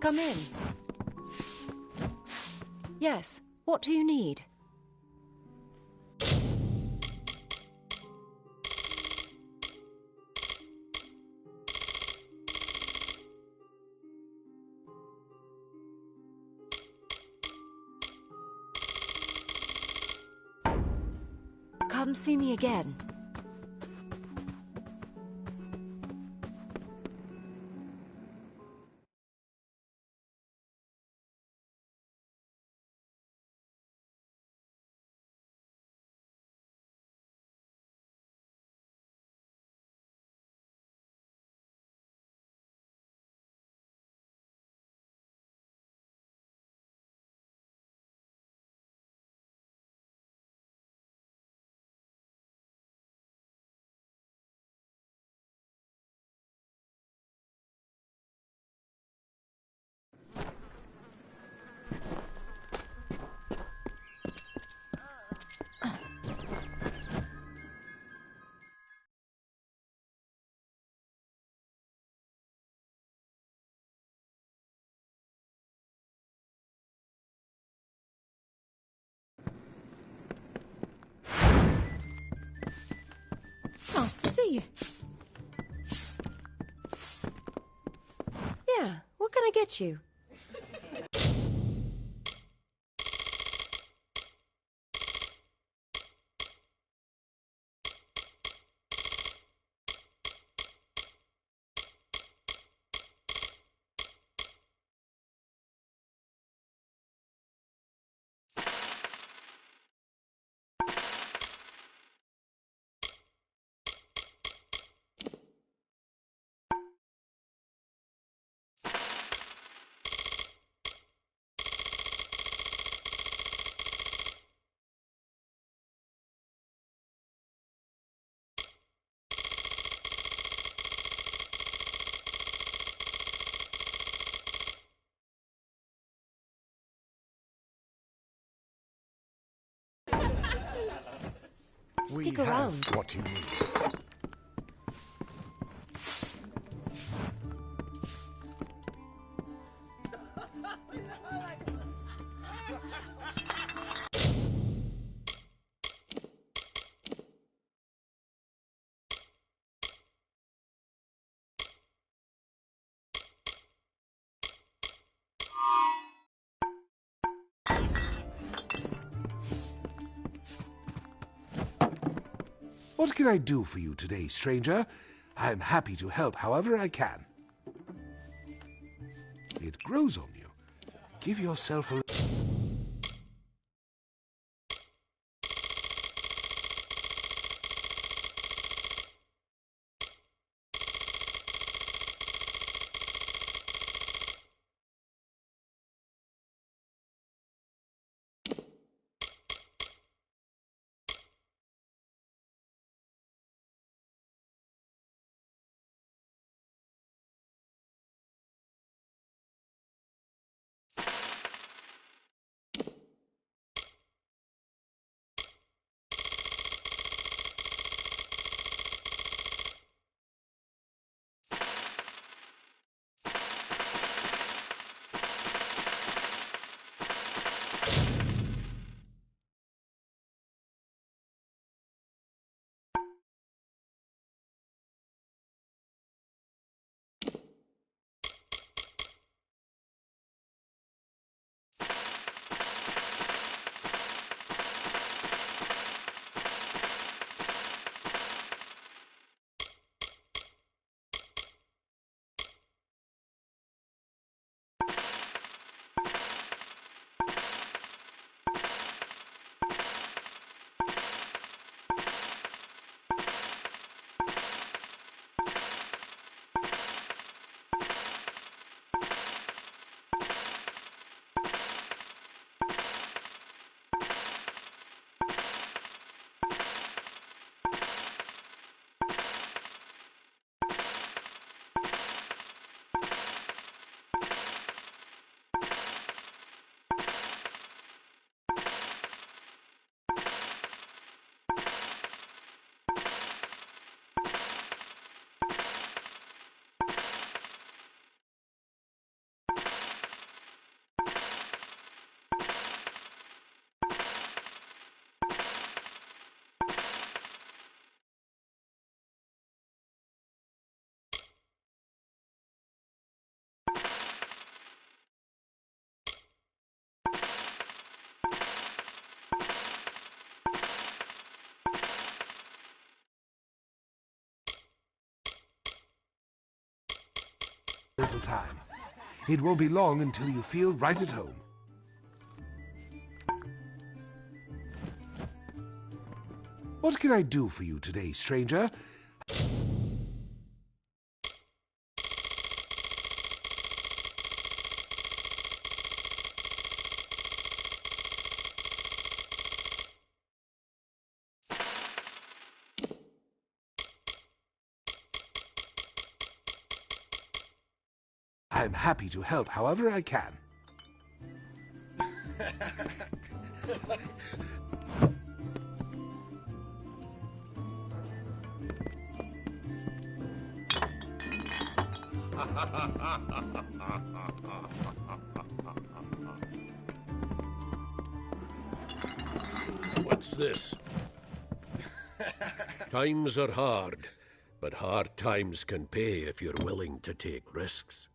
Come in. Yes, what do you need? Come see me again. Nice to see you. Yeah, what can I get you? Stick around. What you need. What can I do for you today, stranger? I am happy to help however I can. It grows on you. Give yourself a... little time. It won't be long until you feel right at home. What can I do for you today, stranger? I'm happy to help however I can. What's this? Times are hard, but hard times can pay if you're willing to take risks.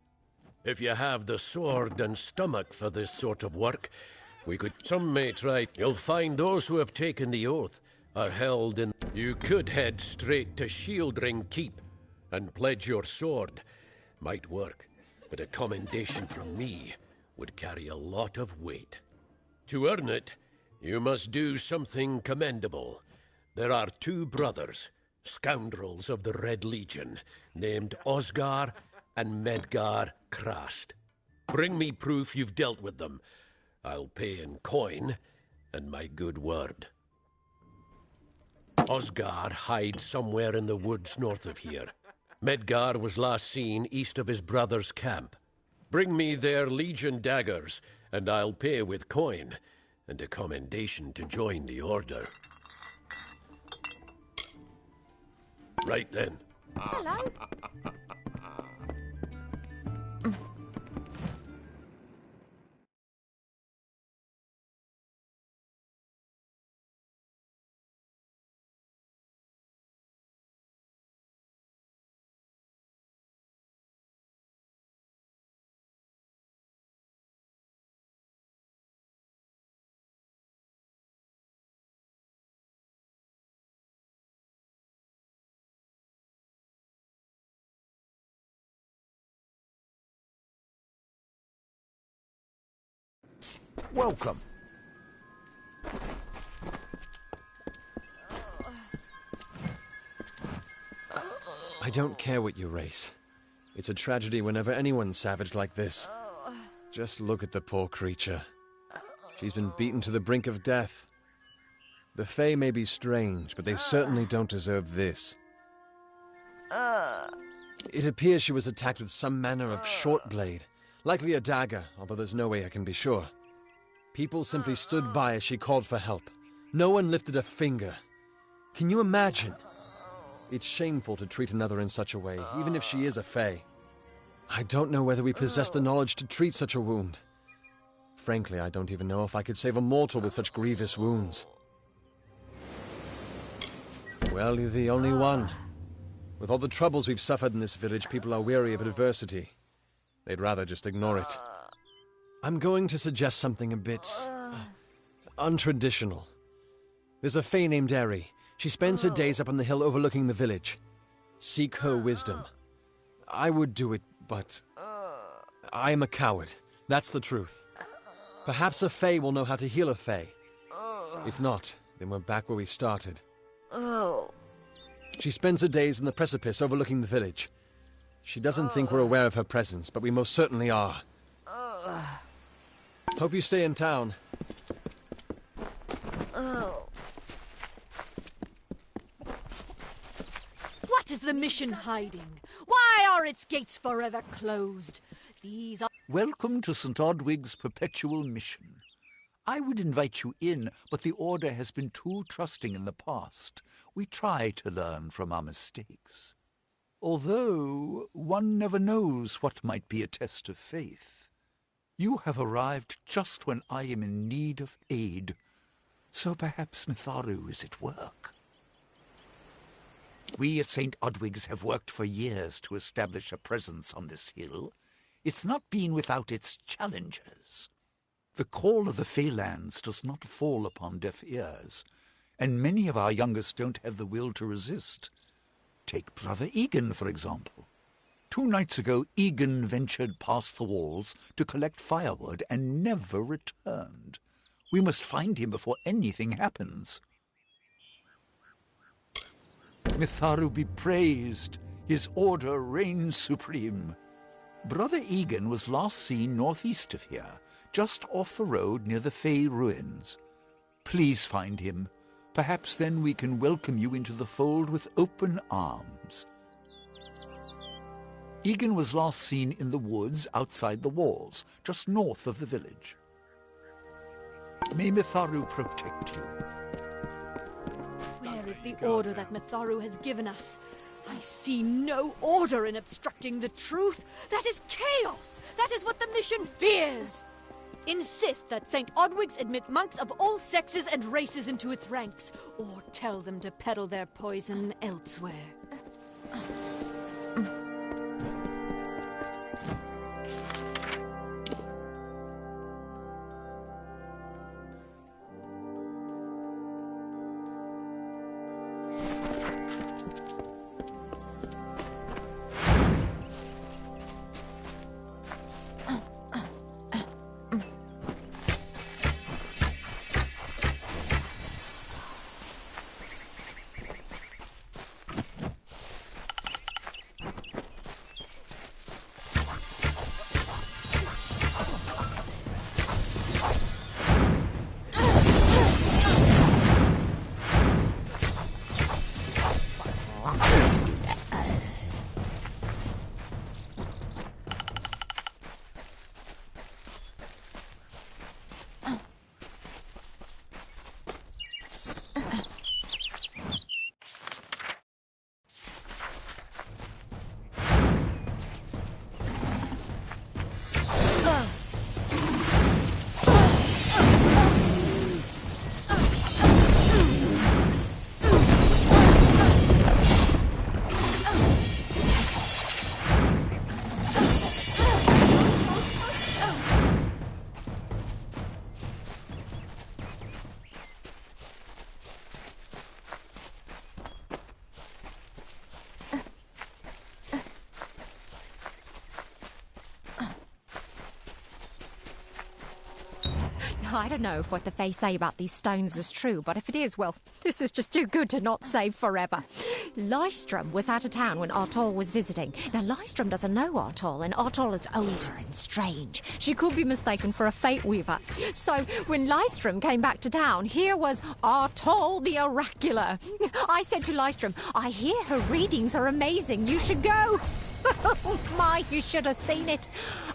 If you have the sword and stomach for this sort of work, we could... Some may try. You'll find those who have taken the oath are held in... You could head straight to Shieldring Keep and pledge your sword. Might work, but a commendation from me would carry a lot of weight. To earn it, you must do something commendable. There are two brothers, scoundrels of the Red Legion, named Osgar and Medgar Krast. Bring me proof you've dealt with them. I'll pay in coin and my good word. Osgar hides somewhere in the woods north of here. Medgar was last seen east of his brother's camp. Bring me their Legion daggers, and I'll pay with coin, and a commendation to join the order. Right then. Hello. Welcome. I don't care what you race. It's a tragedy whenever anyone's savaged like this. Just look at the poor creature. She's been beaten to the brink of death. The Fae may be strange, but they certainly don't deserve this. It appears she was attacked with some manner of short blade, likely a dagger, although there's no way I can be sure. People simply stood by as she called for help. No one lifted a finger. Can you imagine? It's shameful to treat another in such a way, even if she is a Fae. I don't know whether we possess the knowledge to treat such a wound. Frankly, I don't even know if I could save a mortal with such grievous wounds. Well, you're the only one. With all the troubles we've suffered in this village, people are weary of adversity. They'd rather just ignore it. I'm going to suggest something a bit... untraditional. There's a Fae named Eri. She spends her days up on the hill overlooking the village. Seek her wisdom. I would do it, but... I am a coward. That's the truth. Perhaps a Fae will know how to heal a Fae. If not, then we're back where we started. She spends her days in the precipice overlooking the village. She doesn't think we're aware of her presence, but we most certainly are. Hope you stay in town. What is the mission hiding? Why are its gates forever closed? These are... Welcome to St. Odwig's perpetual mission. I would invite you in, but the Order has been too trusting in the past. We try to learn from our mistakes. Although one never knows what might be a test of faith. You have arrived just when I am in need of aid, so perhaps Mitharu is at work. We at St. Odwig's have worked for years to establish a presence on this hill. It's not been without its challenges. The call of the Feylands does not fall upon deaf ears, and many of our youngest don't have the will to resist. Take Brother Egan, for example. 2 nights ago, Egan ventured past the walls to collect firewood and never returned. We must find him before anything happens. Mitharu be praised. His order reigns supreme. Brother Egan was last seen northeast of here, just off the road near the Fey ruins. Please find him. Perhaps then we can welcome you into the fold with open arms. Egan was last seen in the woods outside the walls, just north of the village. May Mitharu protect you. Where is the order that Mitharu has given us? I see no order in obstructing the truth. That is chaos. That is what the mission fears. Insist that St. Odwig's admit monks of all sexes and races into its ranks, or tell them to peddle their poison elsewhere. I don't know if what the Fae say about these stones is true, but if it is, well, this is just too good to not save forever. Lystrom was out of town when Artol was visiting. Now, Lystrom doesn't know Artol, and Artol is older and strange. She could be mistaken for a Fate Weaver. So, when Lystrom came back to town, here was Artol the Oracular. I said to Lystrom, I hear her readings are amazing. You should go. Oh my, you should have seen it.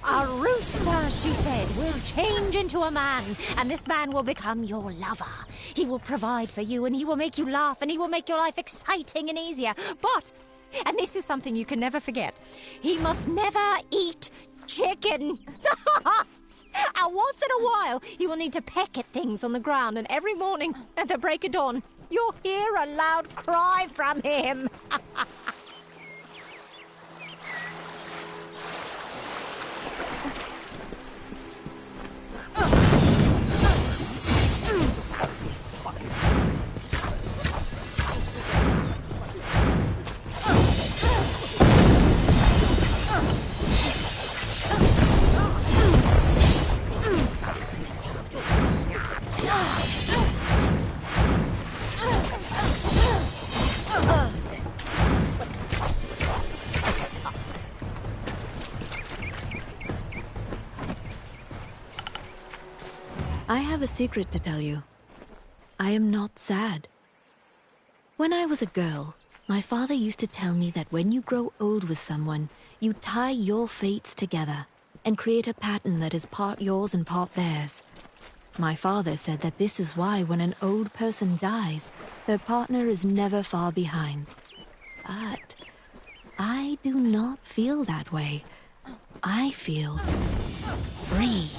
A rooster, she said, will change into a man, and this man will become your lover. He will provide for you, and he will make you laugh, and he will make your life exciting and easier. But, and this is something you can never forget, he must never eat chicken. And once in a while, he will need to peck at things on the ground, and every morning at the break of dawn, you'll hear a loud cry from him. I have a secret to tell you. I am not sad. When I was a girl, my father used to tell me that when you grow old with someone, you tie your fates together and create a pattern that is part yours and part theirs. My father said that this is why when an old person dies, their partner is never far behind. But I do not feel that way. I feel free.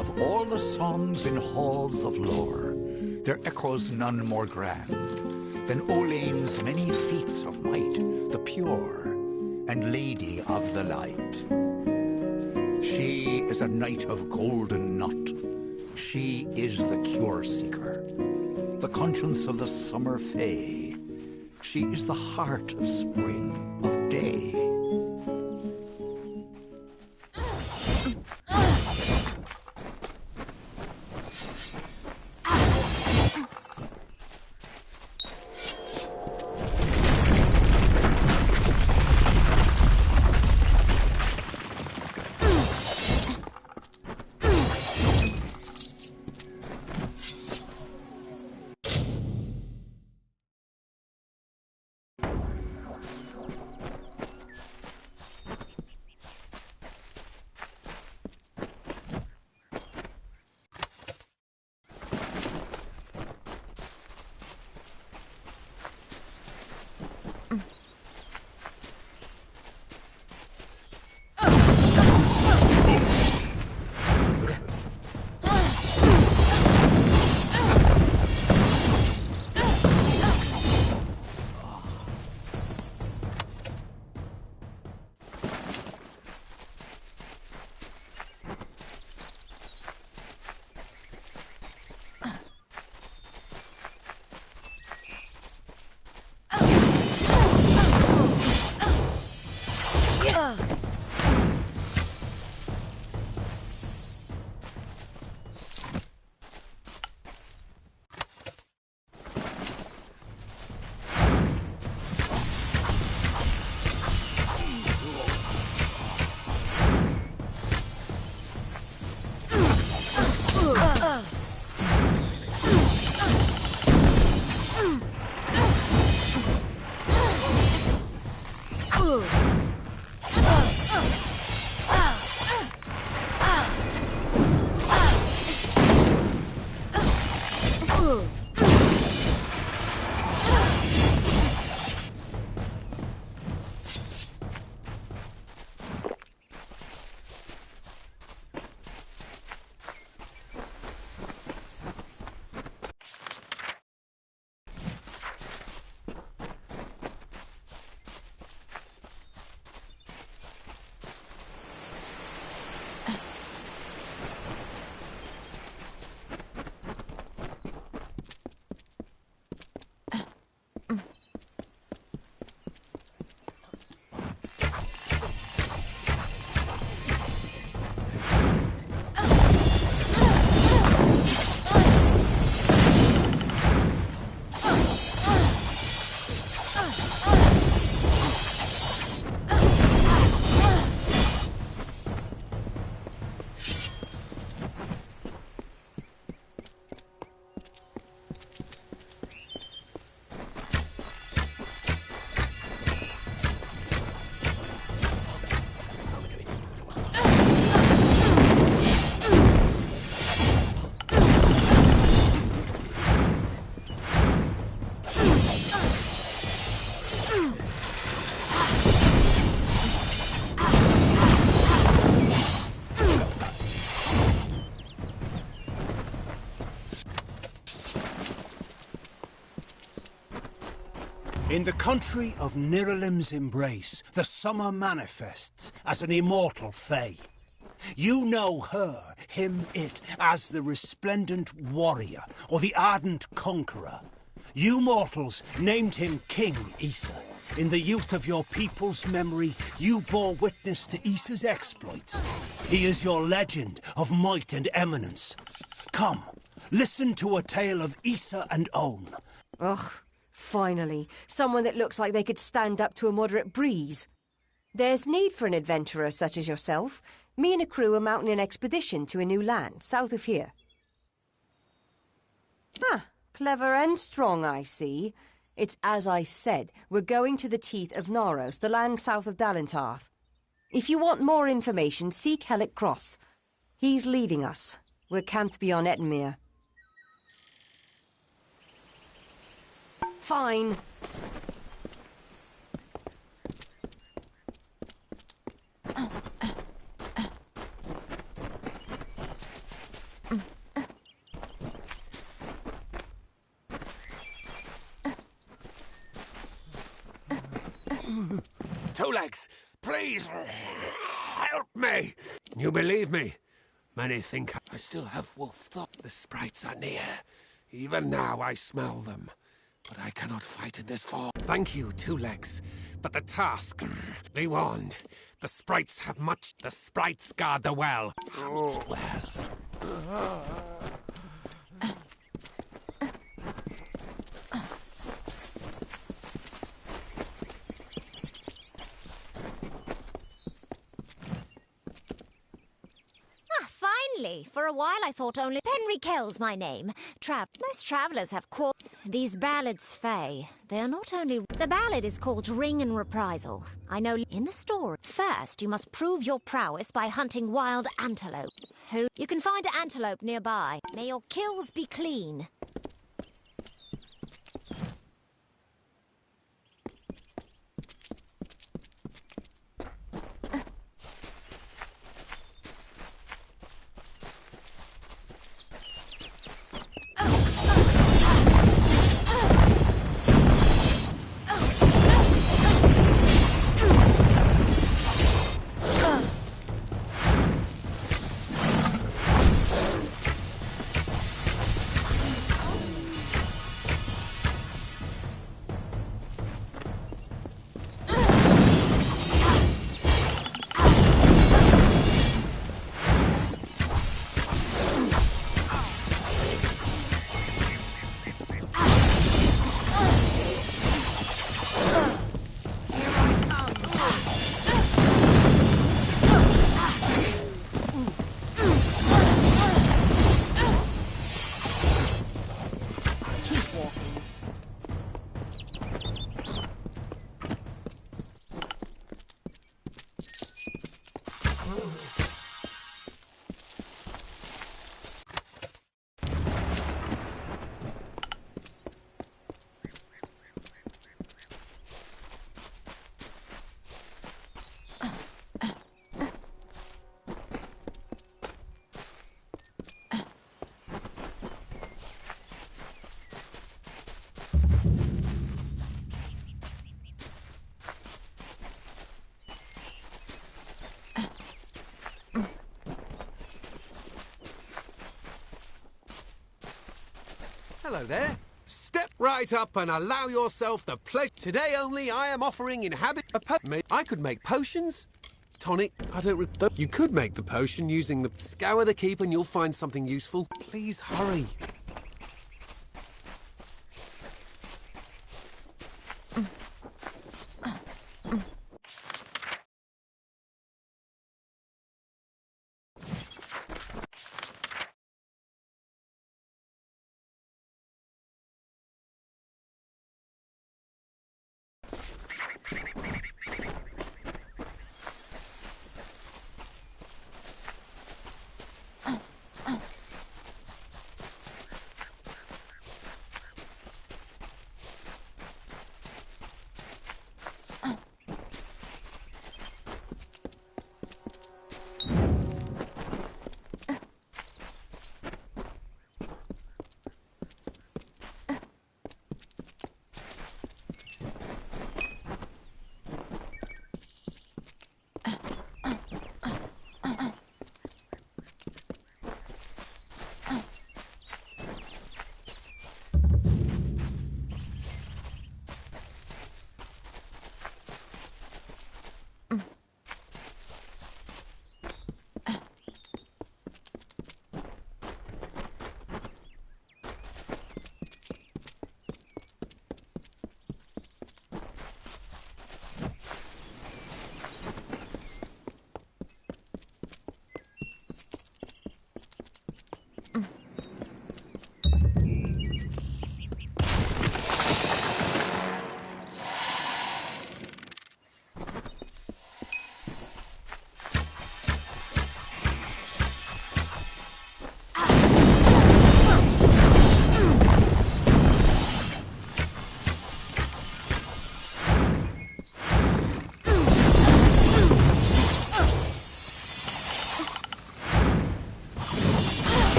Of all the songs in halls of lore, there echoes none more grand than Olaine's many feats of might, the pure and lady of the light. She is a knight of golden knot. She is the cure seeker, the conscience of the summer fae. She is the heart of spring, of day. In the country of Niralim's embrace, the summer manifests as an immortal fae. You know her, him, it, as the resplendent warrior, or the ardent conqueror. You mortals named him King Issa. In the youth of your people's memory, you bore witness to Issa's exploits. He is your legend of might and eminence. Come, listen to a tale of Issa and Own. Ugh, finally, someone that looks like they could stand up to a moderate breeze. There's need for an adventurer such as yourself. Me and a crew are mounting an expedition to a new land, south of here. Ah, clever and strong, I see. It's as I said, we're going to the teeth of Naros, the land south of Dalentarth. If you want more information, seek Hellick Cross. He's leading us. We're camped beyond Ettenmere. Fine. Two Legs, please, help me. You believe me? Many think I still have wolf thought. The sprites are near. Even now I smell them. But I cannot fight in this form. Thank you, Two Legs. But the task, be warned. The sprites have much. The sprites guard the well. Oh. Well. Finally, for a while I thought only Henry Kell's my name. Most travellers have called these ballads fey. They are not only... The ballad is called Ring and Reprisal. I know in the story. First, you must prove your prowess by hunting wild antelope. You can find an antelope nearby. May your kills be clean. Hello there. Step right up and allow yourself the pleasure. Today only I am offering I could make potions. Tonic, you could make the potion using the... Scour the keep and you'll find something useful. Please hurry.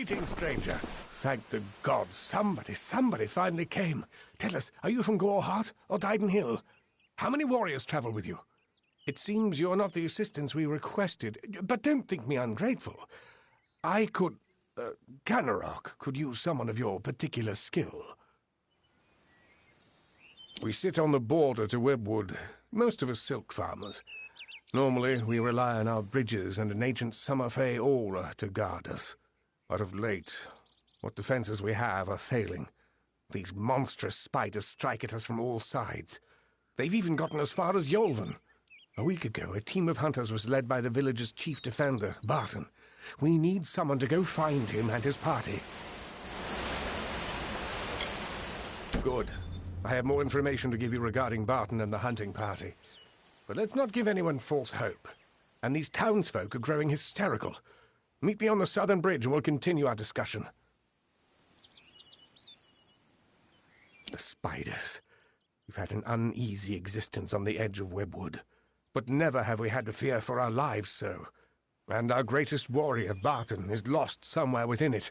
Greetings, stranger. Thank the gods, somebody finally came. Tell us, are you from Goreheart or Dyden Hill? How many warriors travel with you? It seems you're not the assistance we requested, but don't think me ungrateful. I could... Ganarok could use someone of your particular skill. We sit on the border to Webwood, most of us silk farmers. Normally, we rely on our bridges and an ancient summer fae aura to guard us. But of late, what defenses we have are failing. These monstrous spiders strike at us from all sides. They've even gotten as far as Yolvan. A week ago, a team of hunters was led by the village's chief defender, Barton. We need someone to go find him and his party. Good. I have more information to give you regarding Barton and the hunting party. But let's not give anyone false hope. And these townsfolk are growing hysterical. Meet me on the southern bridge and we'll continue our discussion. The spiders. We've had an uneasy existence on the edge of Webwood. But never have we had to fear for our lives so. And our greatest warrior, Barton, is lost somewhere within it.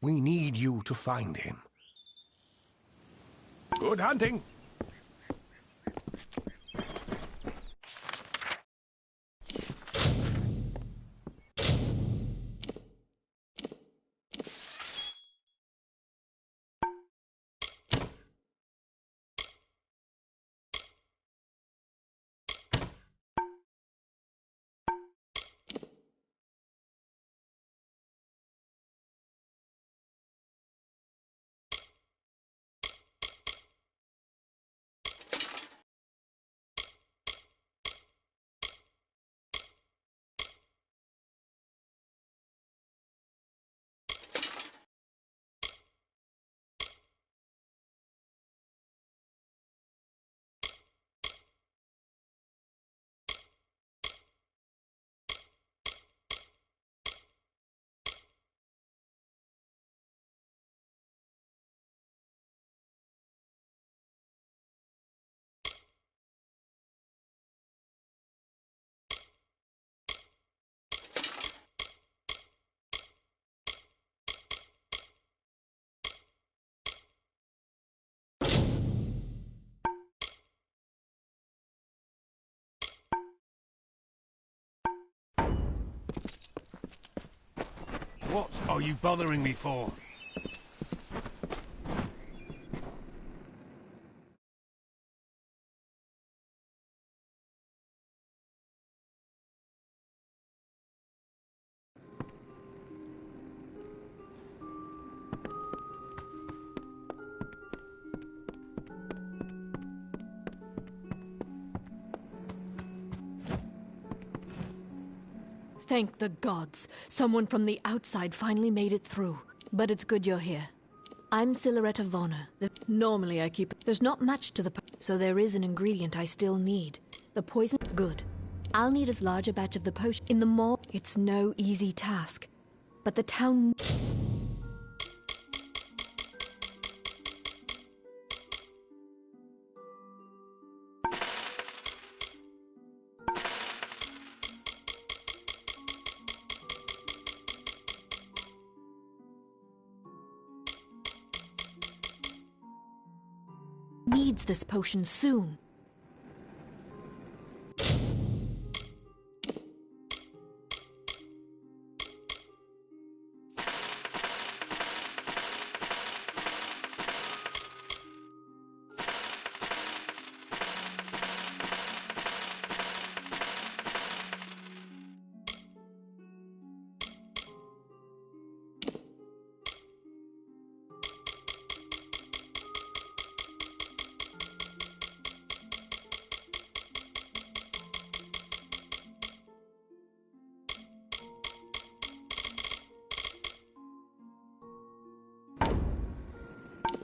We need you to find him. Good hunting! What are you bothering me for? Thank the gods. Someone from the outside finally made it through. But it's good you're here. I'm Silhouette of Honor. Normally I keep... There's not much to the... So there is an ingredient I still need. The poison... Good. I'll need as large a batch of the potion in the more... It's no easy task. But the town... needs this potion soon.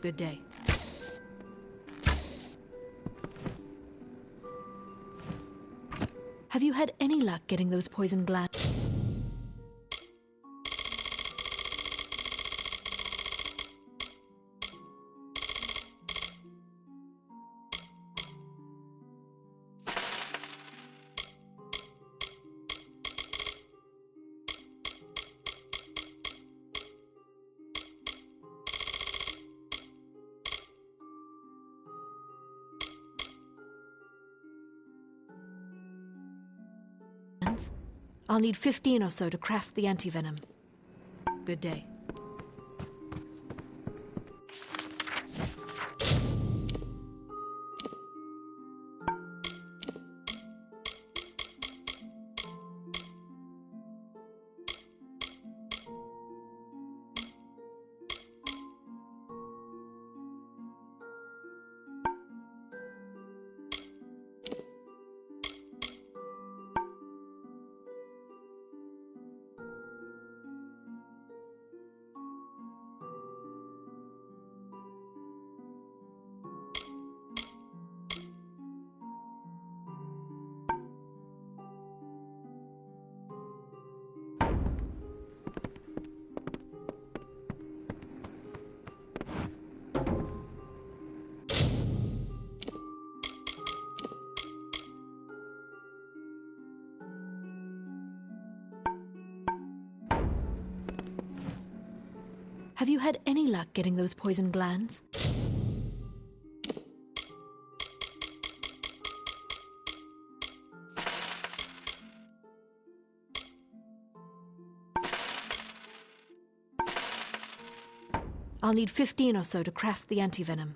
Good day. Have you had any luck getting those poison glands? I'll need 15 or so to craft the antivenom. Good day. Have you had any luck getting those poison glands? I'll need 15 or so to craft the antivenom.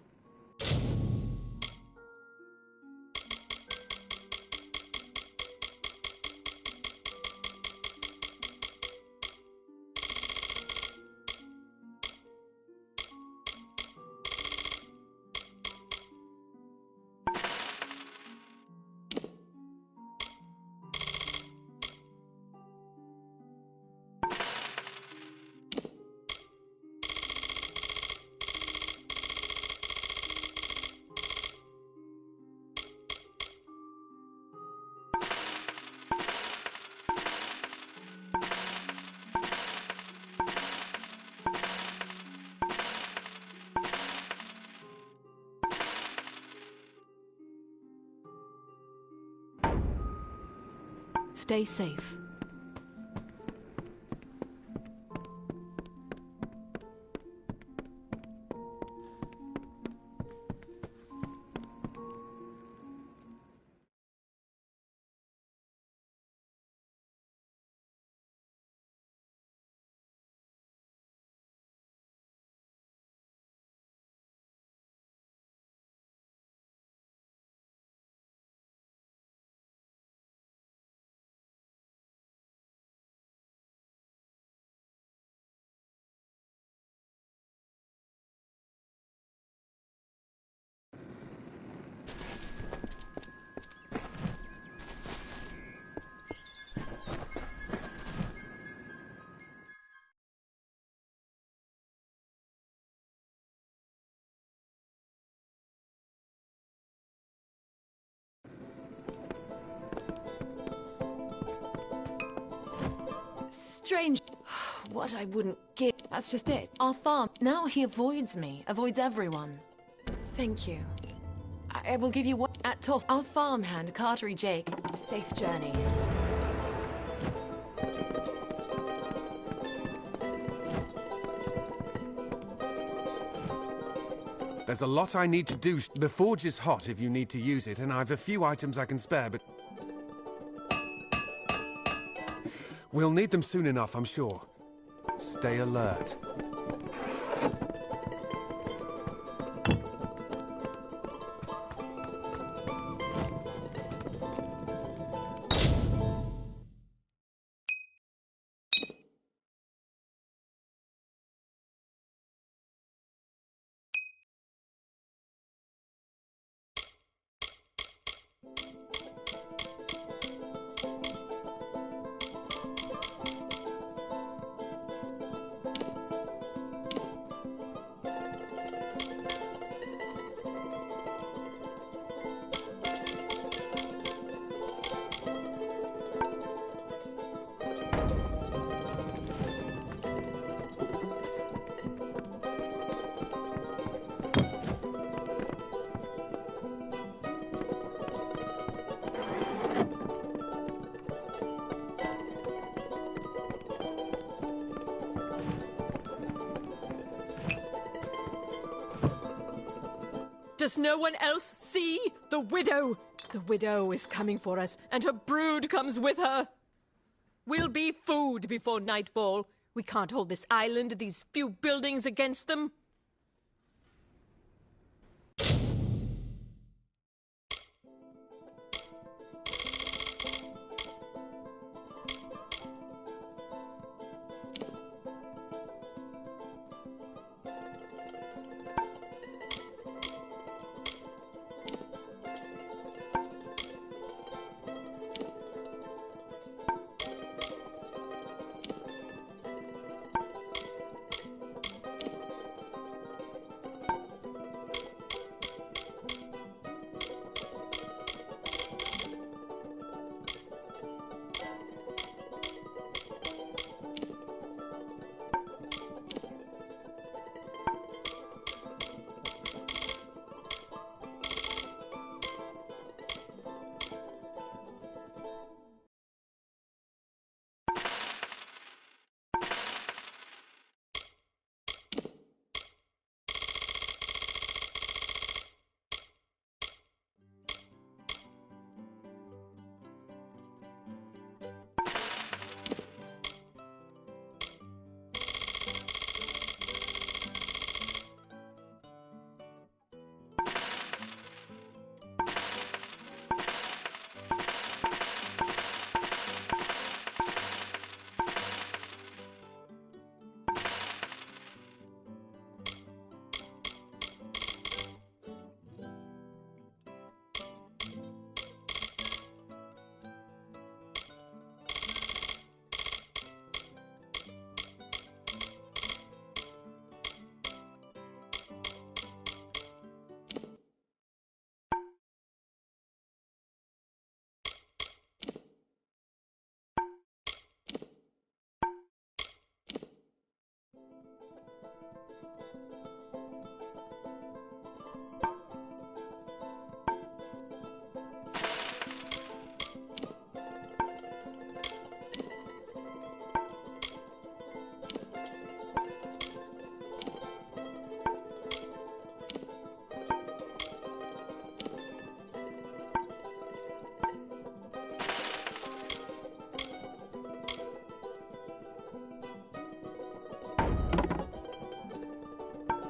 Stay safe. Strange. What I wouldn't give. That's just it. Our farm. Now he avoids me. Avoids everyone. Thank you. I will give you what at Toff. Our farmhand, Cartery Jake. Safe journey. There's a lot I need to do. The forge is hot if you need to use it, and I've a few items I can spare, but... We'll need them soon enough, I'm sure. Stay alert. Does no one else see? The widow! The widow is coming for us, and her brood comes with her. We'll be food before nightfall. We can't hold this island, these few buildings against them.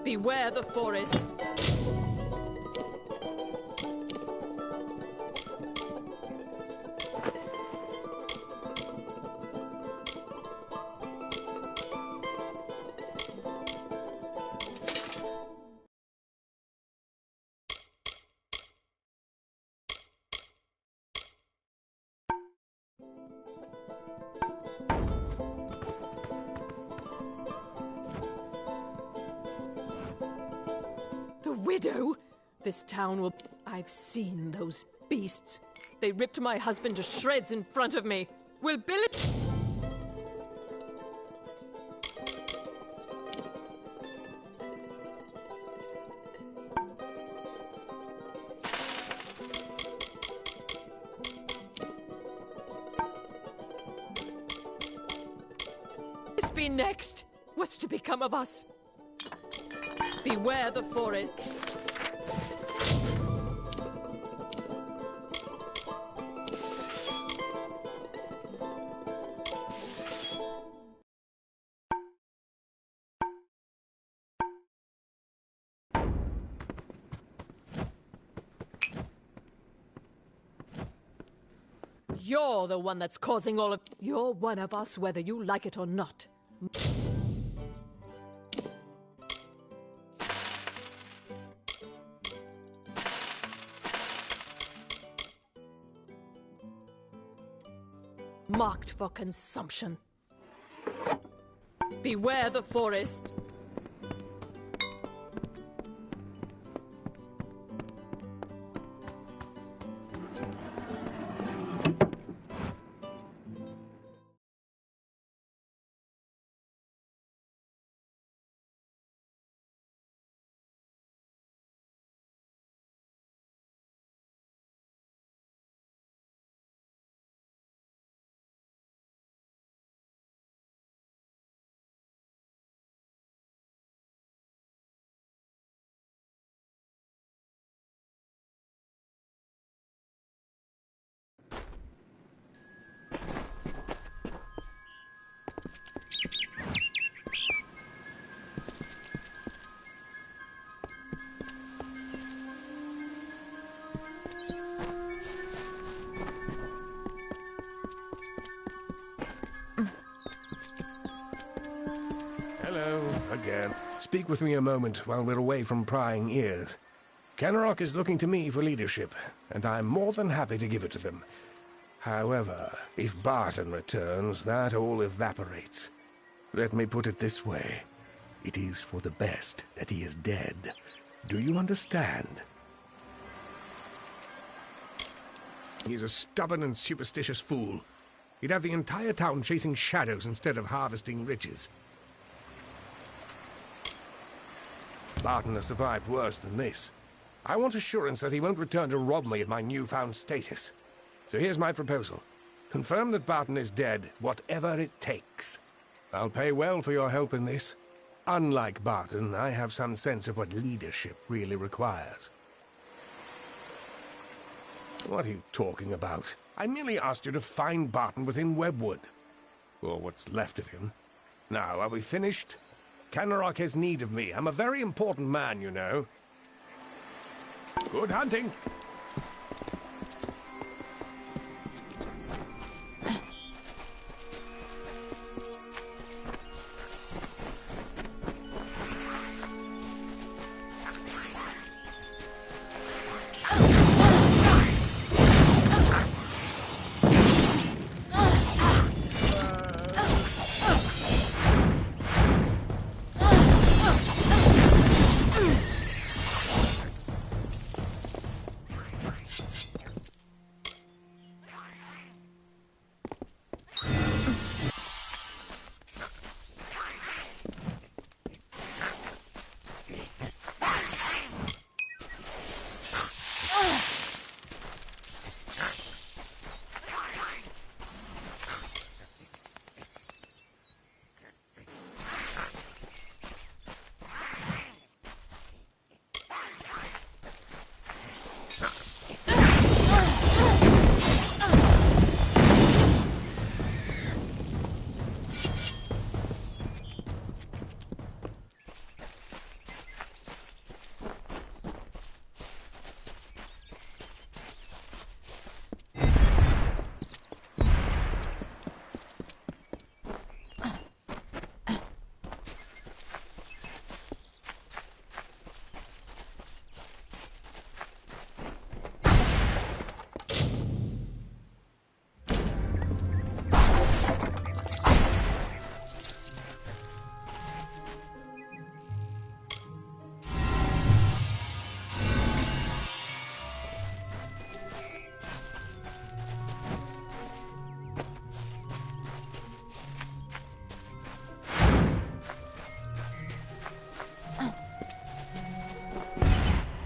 Beware the forest. The widow? This town will... I've seen those beasts. They ripped my husband to shreds in front of me. Will Billy... This be next? What's to become of us? Beware the forest. You're the one that's causing all of... You're one of us, whether you like it or not. Marked for consumption. Beware the forest. again. Speak with me a moment while we're away from prying ears. Kenrock is looking to me for leadership, and I'm more than happy to give it to them. However, if Barton returns, that all evaporates. Let me put it this way. It is for the best that he is dead. Do you understand? He's a stubborn and superstitious fool. He'd have the entire town chasing shadows instead of harvesting riches. Barton has survived worse than this. I want assurance that he won't return to rob me of my newfound status. So here's my proposal. Confirm that Barton is dead, whatever it takes. I'll pay well for your help in this. Unlike Barton, I have some sense of what leadership really requires. What are you talking about? I merely asked you to find Barton within Webwood. Or what's left of him. Now, are we finished? Kenrock has need of me. I'm a very important man, you know. Good hunting!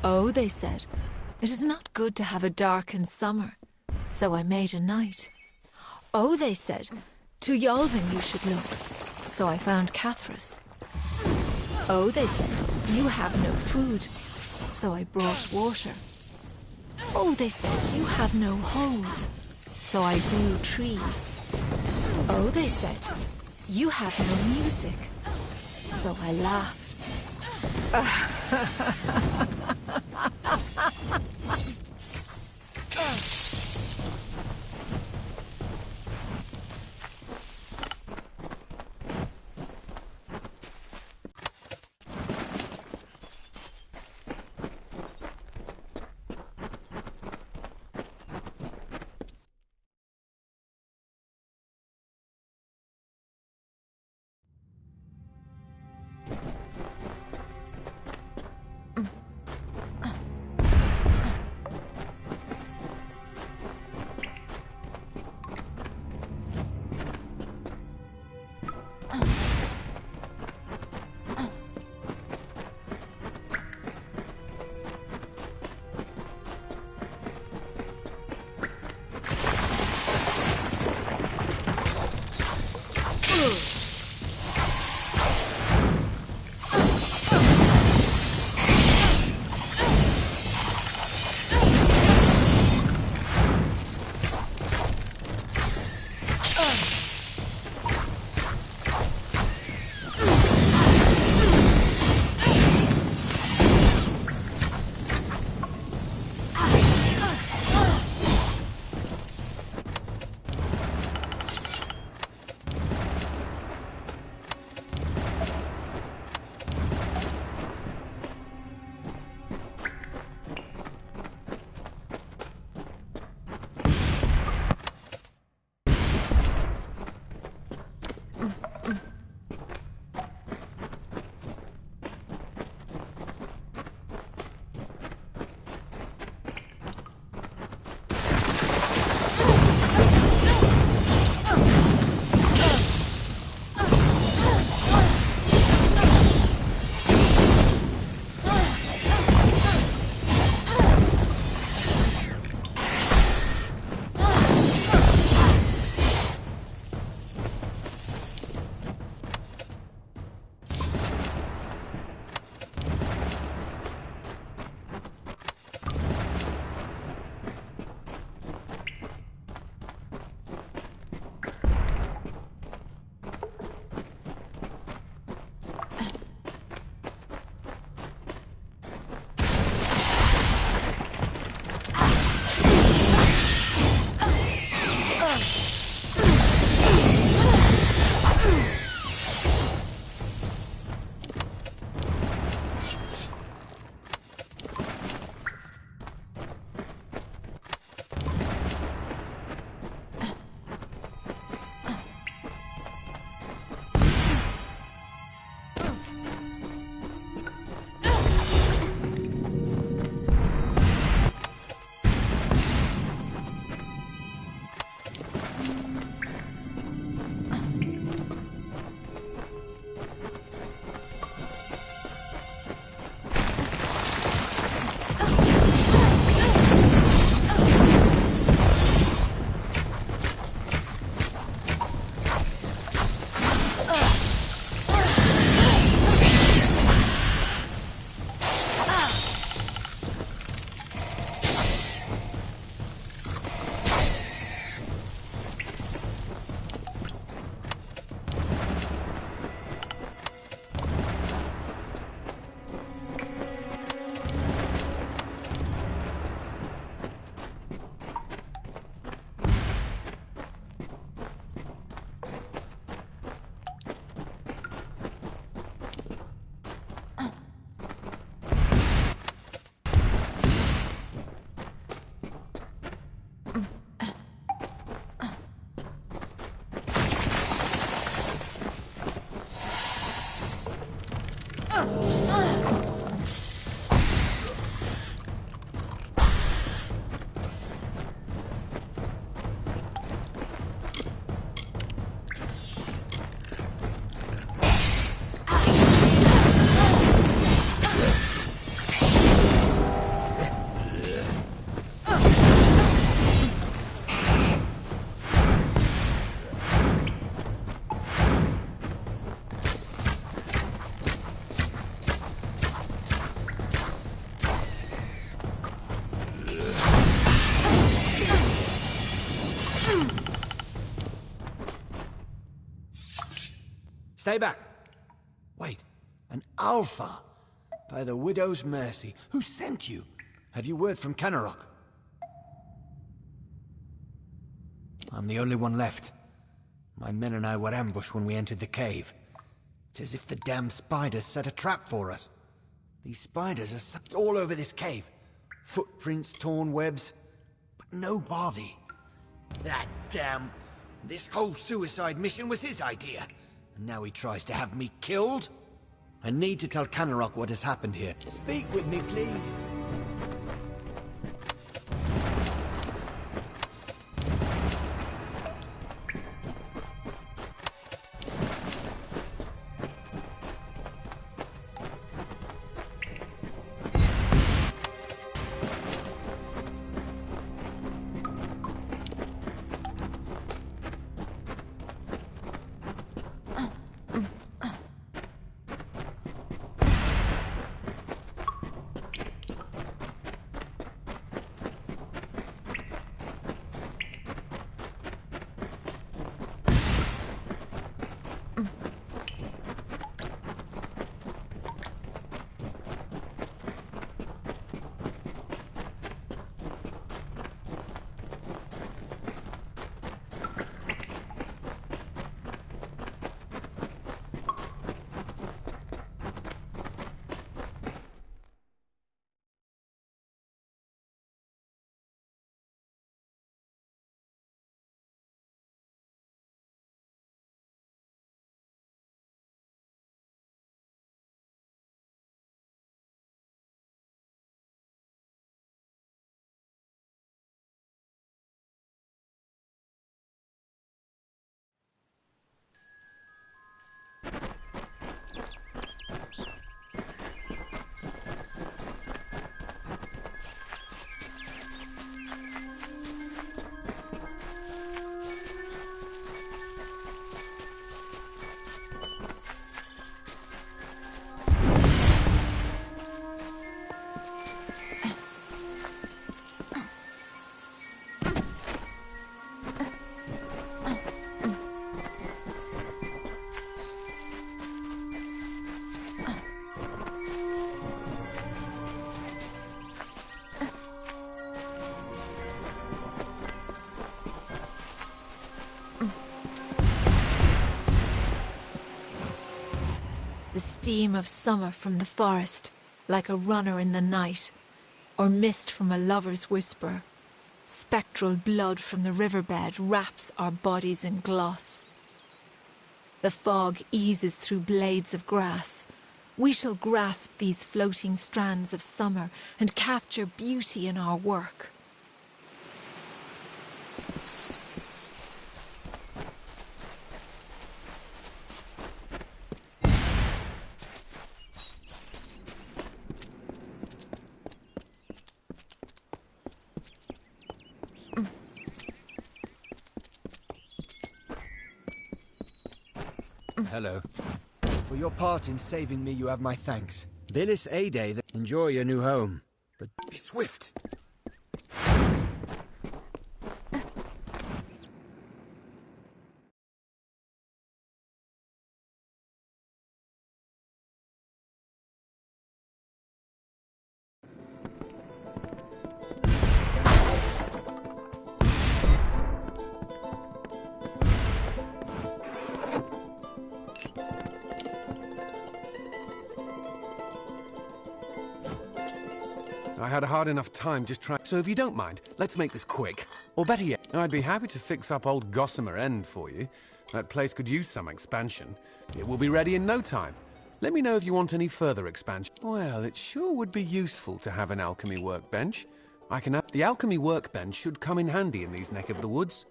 Oh, they said, it is not good to have a darkened summer, so I made a night. Oh, they said, to Yalvin you should look, so I found Cathras. Oh, they said, you have no food, so I brought water. Oh, they said, you have no hoes, so I grew trees. Oh, they said, you have no music, so I laughed. Stay back. Wait, an Alpha? By the Widow's mercy. Who sent you? Have you word from Canarok? I'm the only one left. My men and I were ambushed when we entered the cave. It's as if the damn spiders set a trap for us. These spiders are sucked all over this cave. Footprints, torn webs, but no body. That damn... This whole suicide mission was his idea. And now he tries to have me killed? I need to tell Canarok what has happened here. Speak with me, please. The steam of summer from the forest, like a runner in the night, or mist from a lover's whisper. Spectral blood from the riverbed wraps our bodies in gloss. The fog eases through blades of grass. We shall grasp these floating strands of summer and capture beauty in our work. Hello. For your part in saving me, you have my thanks. Billis A-Day, enjoy your new home. But be swift. I had a hard enough time just trying. So if you don't mind, let's make this quick. Or better yet, I'd be happy to fix up old Gossamer End for you. That place could use some expansion. It will be ready in no time. Let me know if you want any further expansion. Well, it sure would be useful to have an alchemy workbench. The alchemy workbench should come in handy in these neck of the woods.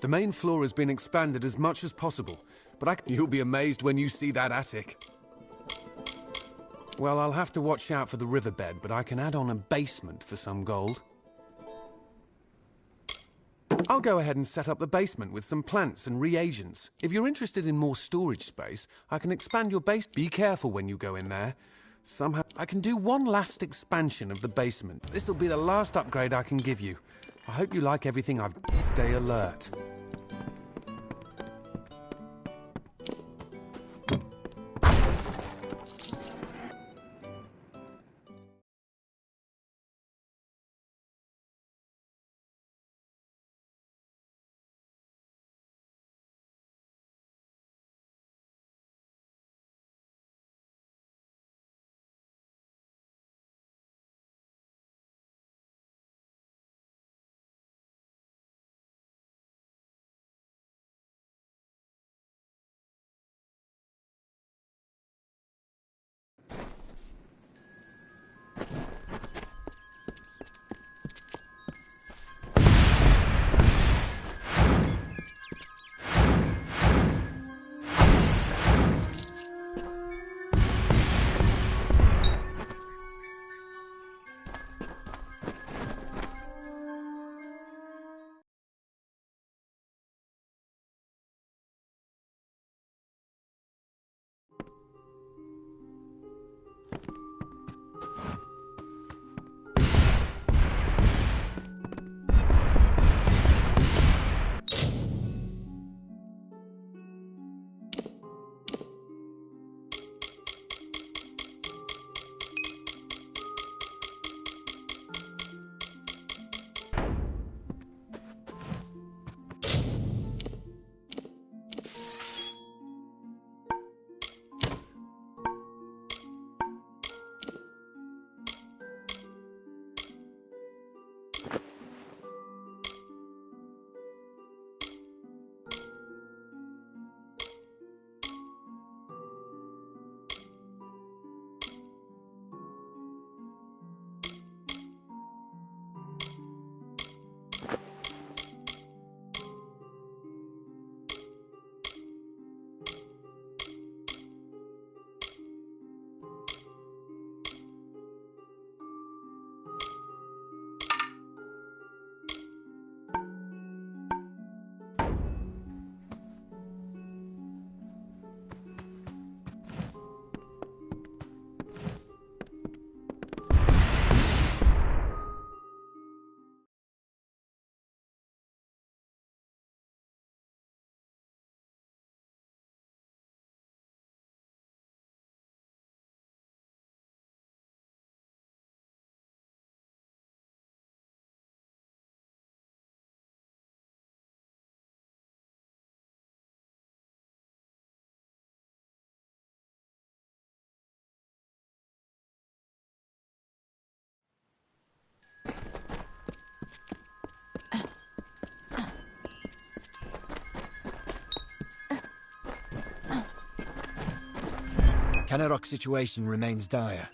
The main floor has been expanded as much as possible, but you'll be amazed when you see that attic. Well, I'll have to watch out for the riverbed, but I can add on a basement for some gold. I'll go ahead and set up the basement with some plants and reagents. If you're interested in more storage space, I can expand your base. Be careful when you go in there. Somehow, I can do one last expansion of the basement. This'll be the last upgrade I can give you. I hope you like everything I've... Stay alert. Kenarok's situation remains dire.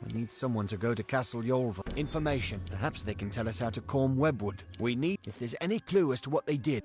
We need someone to go to Castle Yolva. Information. Perhaps they can tell us how to comb webwood. We need... if there's any clue as to what they did.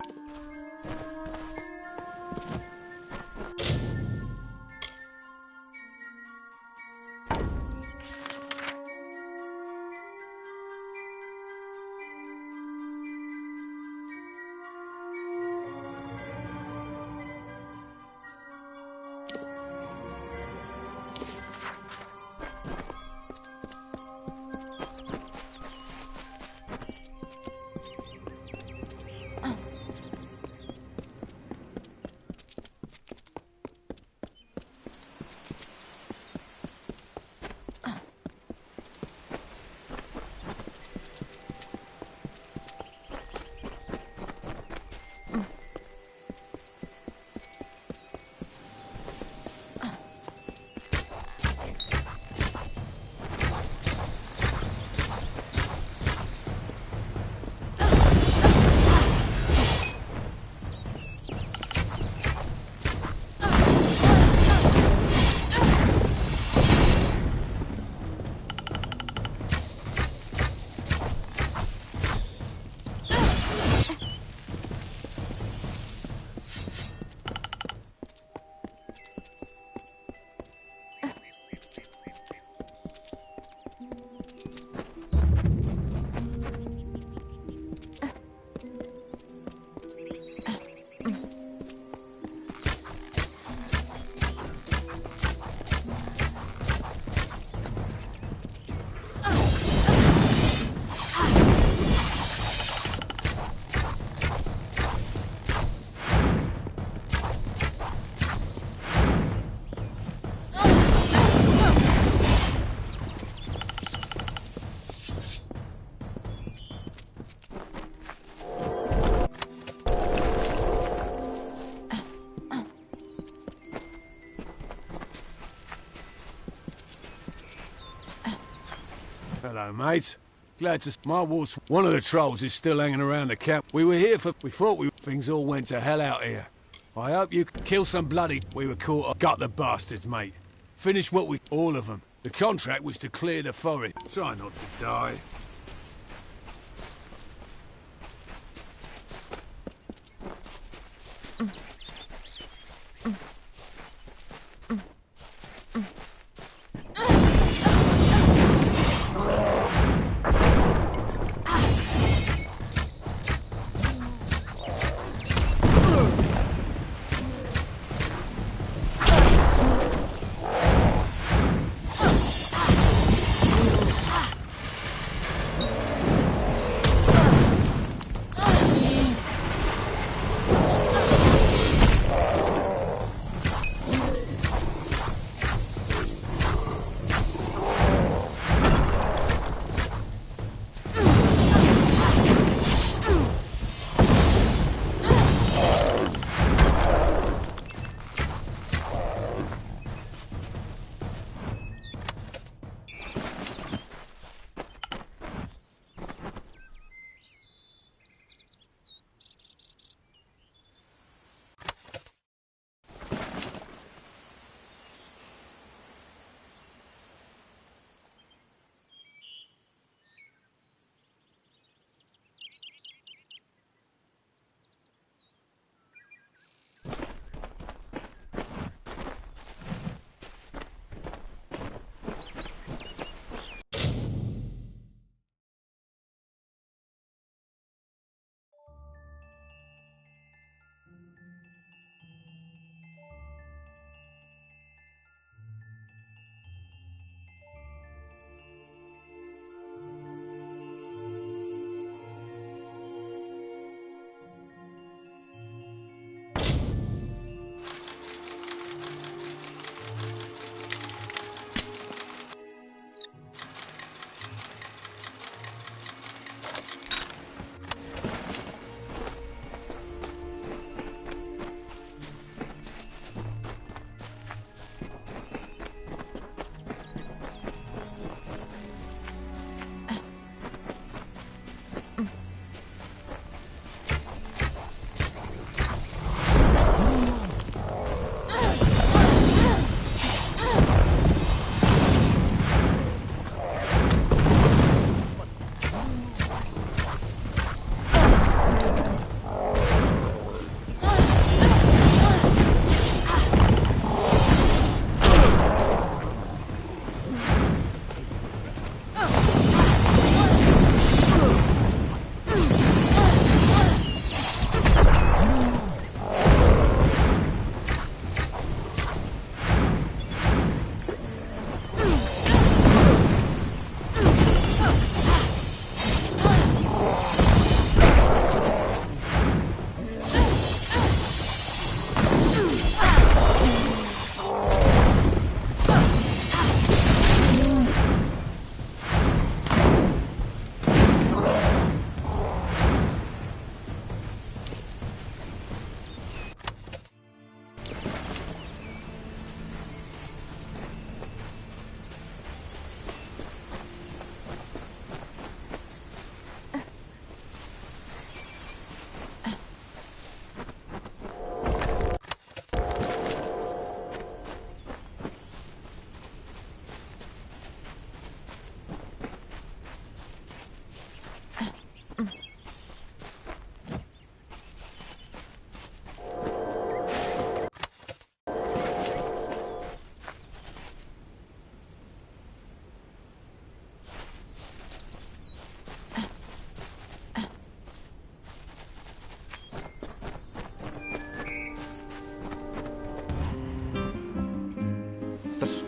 Hello, mate. Glad to... My wolf's... One of the trolls is still hanging around the camp. We were here for... We thought we... Things all went to hell out here. I hope you kill some bloody... We were caught... Got the bastards, mate. Finish what we... All of them. The contract was to clear the forest. Try not to die.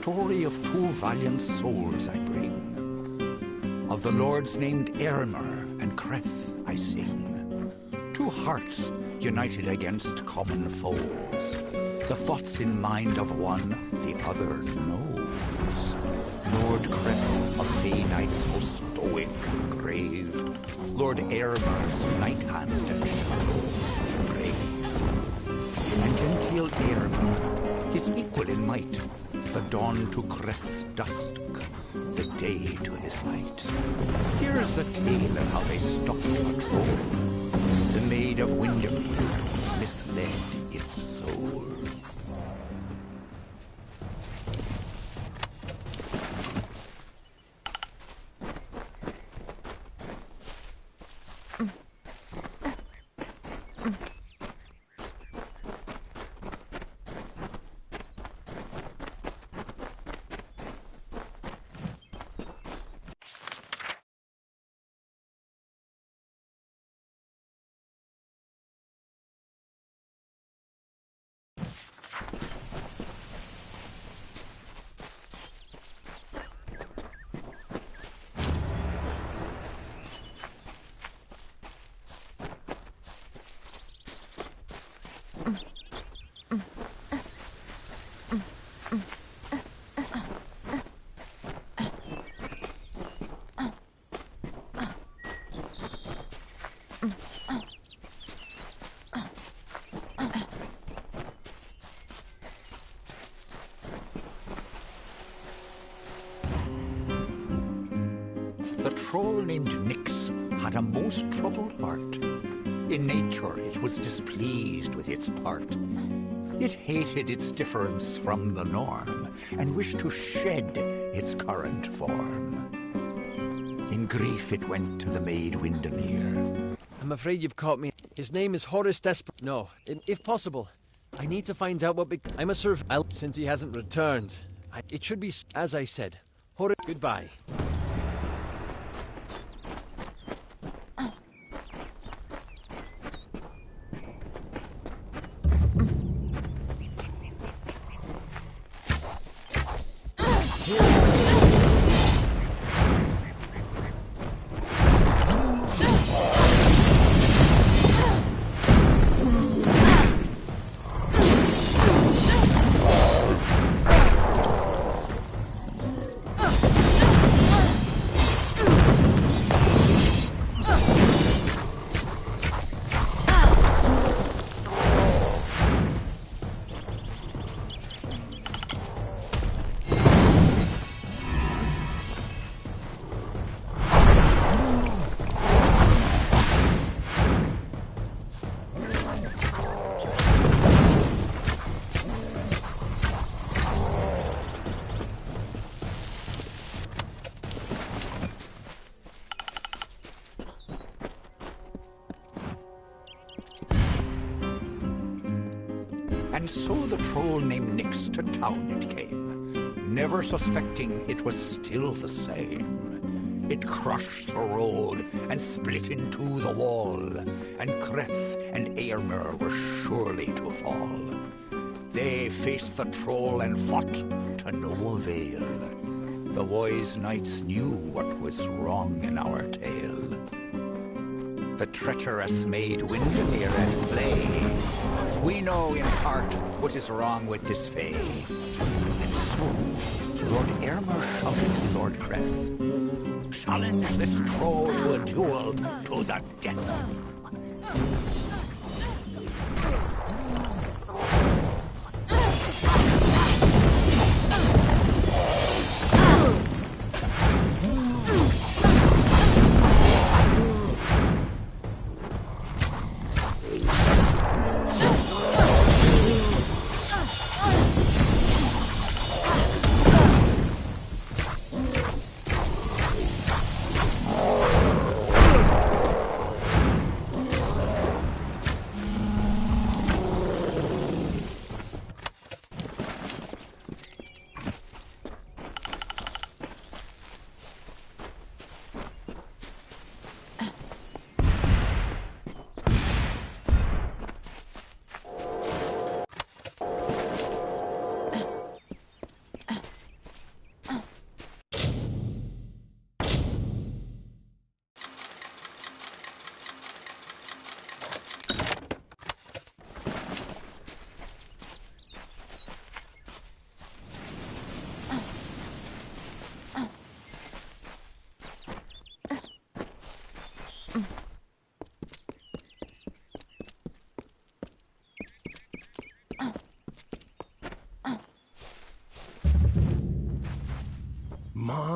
story of two valiant souls I bring. Of the lords named Aylmer and Creth I sing. Two hearts united against common foes. The thoughts in mind of one the other knows. Lord Creth of Fey Knights most stoic and grave. Lord Aylmer's knight hand and shadow brave. And genteel Aylmer, his equal in might, the dawn to Creth's dusk, the day to his night. Here's the tale of how they stopped a troll. The Maid of Windermere misled its soul. Troll named Nyx had a most troubled heart. In nature it was displeased with its part. It hated its difference from the norm, and wished to shed its current form. In grief it went to the Maid Windermere. I'm afraid you've caught me. His name is Horace No, if possible, I need to find out what I'm a survivor since he hasn't returned. It should be, as I said. Horace, goodbye. And so the troll named Nyx to town it came, never suspecting it was still the same. It crushed the road and split in two the wall, and Creth and Aylmer were surely to fall. They faced the troll and fought to no avail. The wise knights knew what was wrong in our tale. The treacherous Maid Windermere at play. We know in part what is wrong with this fay. And so, Lord Aylmer shouted to Lord Creth, challenge this troll to a duel to the death.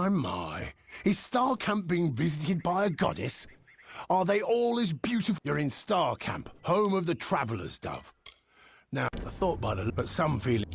My, my. Is Star Camp being visited by a goddess? Are they all as beautiful? You're in Star Camp, home of the Traveller's Dove. Now, I thought by the but some feeling...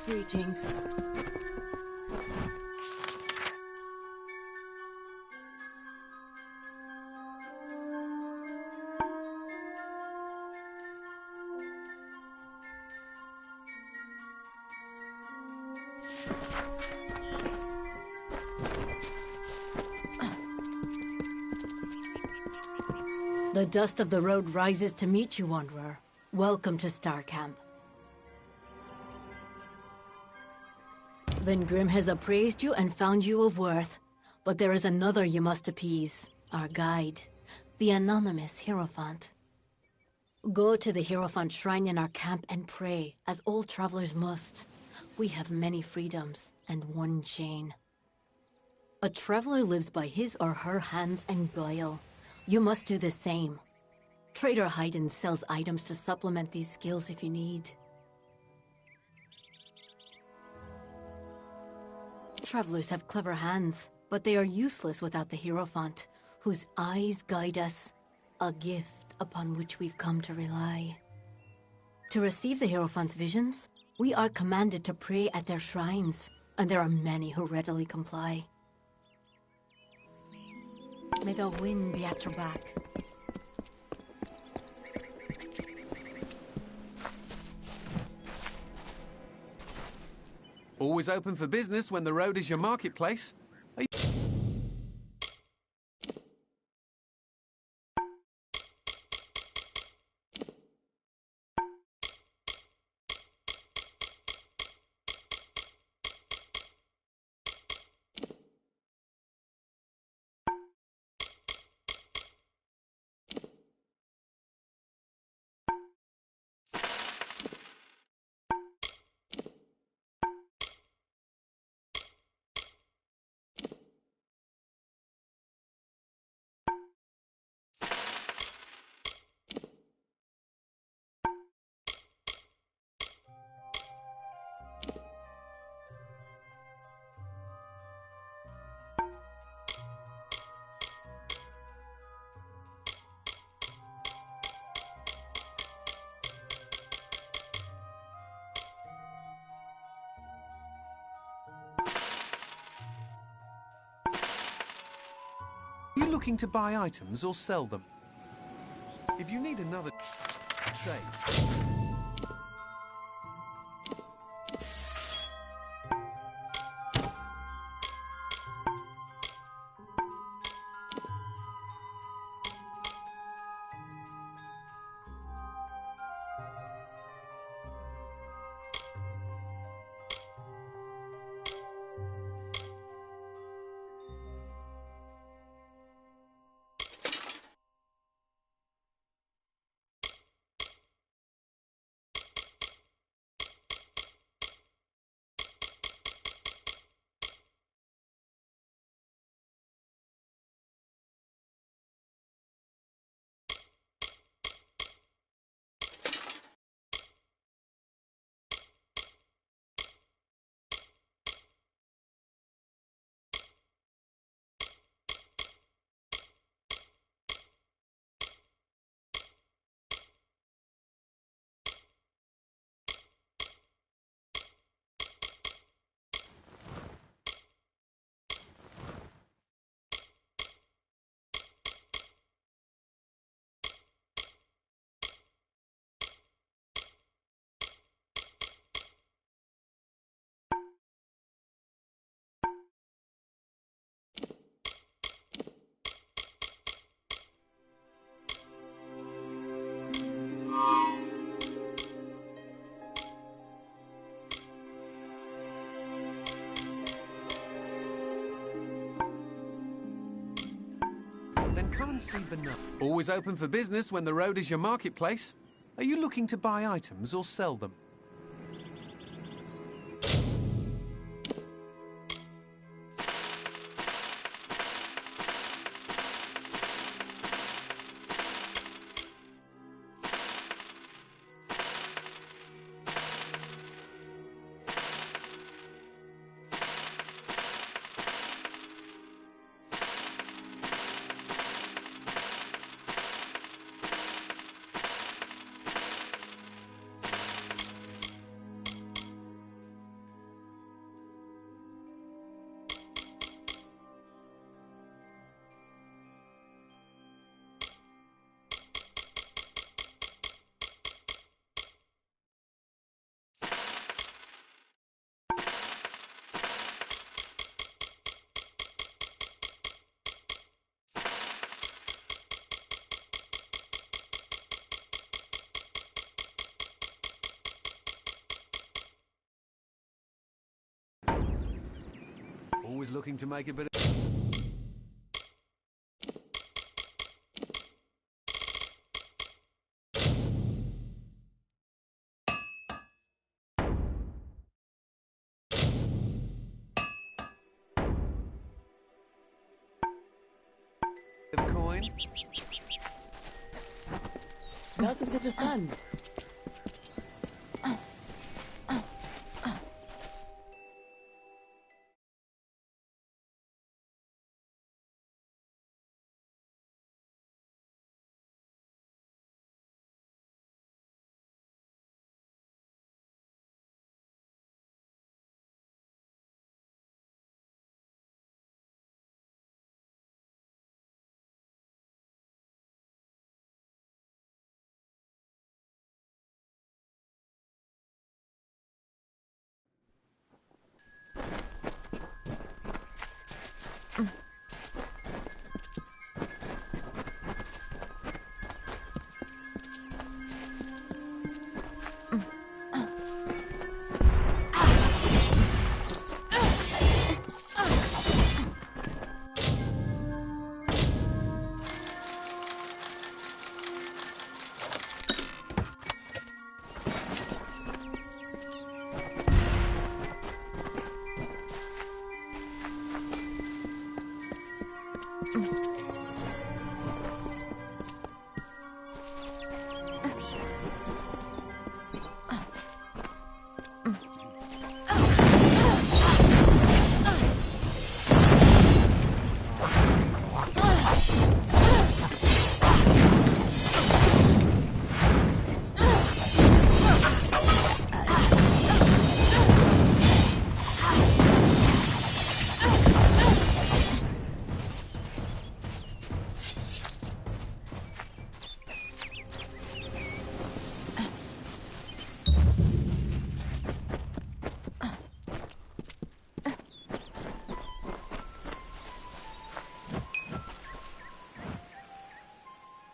Greetings. The dust of the road rises to meet you, Wanderer. Welcome to Star Camp. Then Grim has appraised you and found you of worth. But there is another you must appease. Our guide, the anonymous Hierophant. Go to the Hierophant shrine in our camp and pray, as all travelers must. We have many freedoms and one chain. A traveler lives by his or her hands and guile. You must do the same. Trader Haydn sells items to supplement these skills if you need. Travelers have clever hands, but they are useless without the Hierophant, whose eyes guide us, a gift upon which we've come to rely. To receive the Hierophant's visions, we are commanded to pray at their shrines, and there are many who readily comply. May the wind be at your back. Always open for business when the road is your marketplace. Are you looking to buy items or sell them? If you need another trade... come and see Bernard. Always open for business when the road is your marketplace. Are you looking to buy items or sell them? Always looking to make a bit of... coin. Welcome to the sun.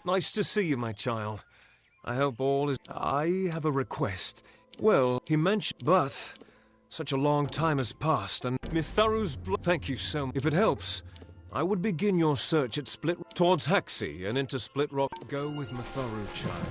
Nice to see you, my child. I hope all is... I have a request. Well, he mentioned... But... Such a long time has passed, and Mitharu's blood... Thank you so much. If it helps, I would begin your search at Split... towards Haxi and into Split Rock. Go with Mitharu, child.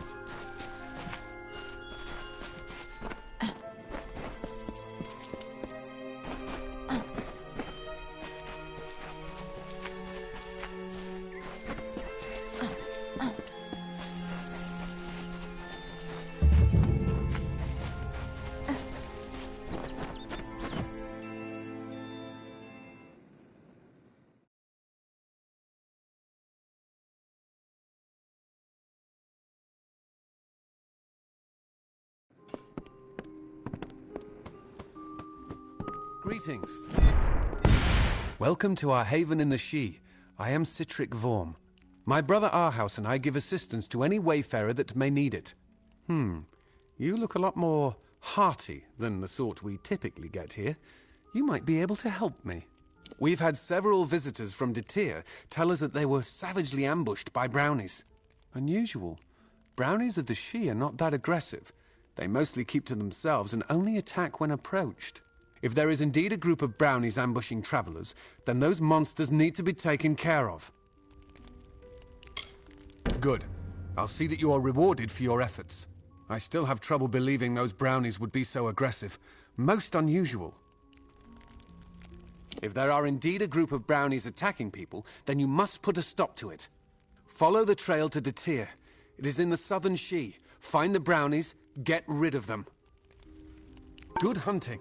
Greetings. Welcome to our haven in the Shi. I am Citric Vorm. My brother Arhaus and I give assistance to any wayfarer that may need it. You look a lot more hearty than the sort we typically get here. You might be able to help me. We've had several visitors from Detir tell us that they were savagely ambushed by brownies. Unusual. Brownies of the Shi are not that aggressive. They mostly keep to themselves and only attack when approached. If there is indeed a group of brownies ambushing travelers, then those monsters need to be taken care of. Good. I'll see that you are rewarded for your efforts. I still have trouble believing those brownies would be so aggressive. Most unusual. If there are indeed a group of brownies attacking people, then you must put a stop to it. Follow the trail to Detir. It is in the southern Shi. Find the brownies, get rid of them. Good hunting.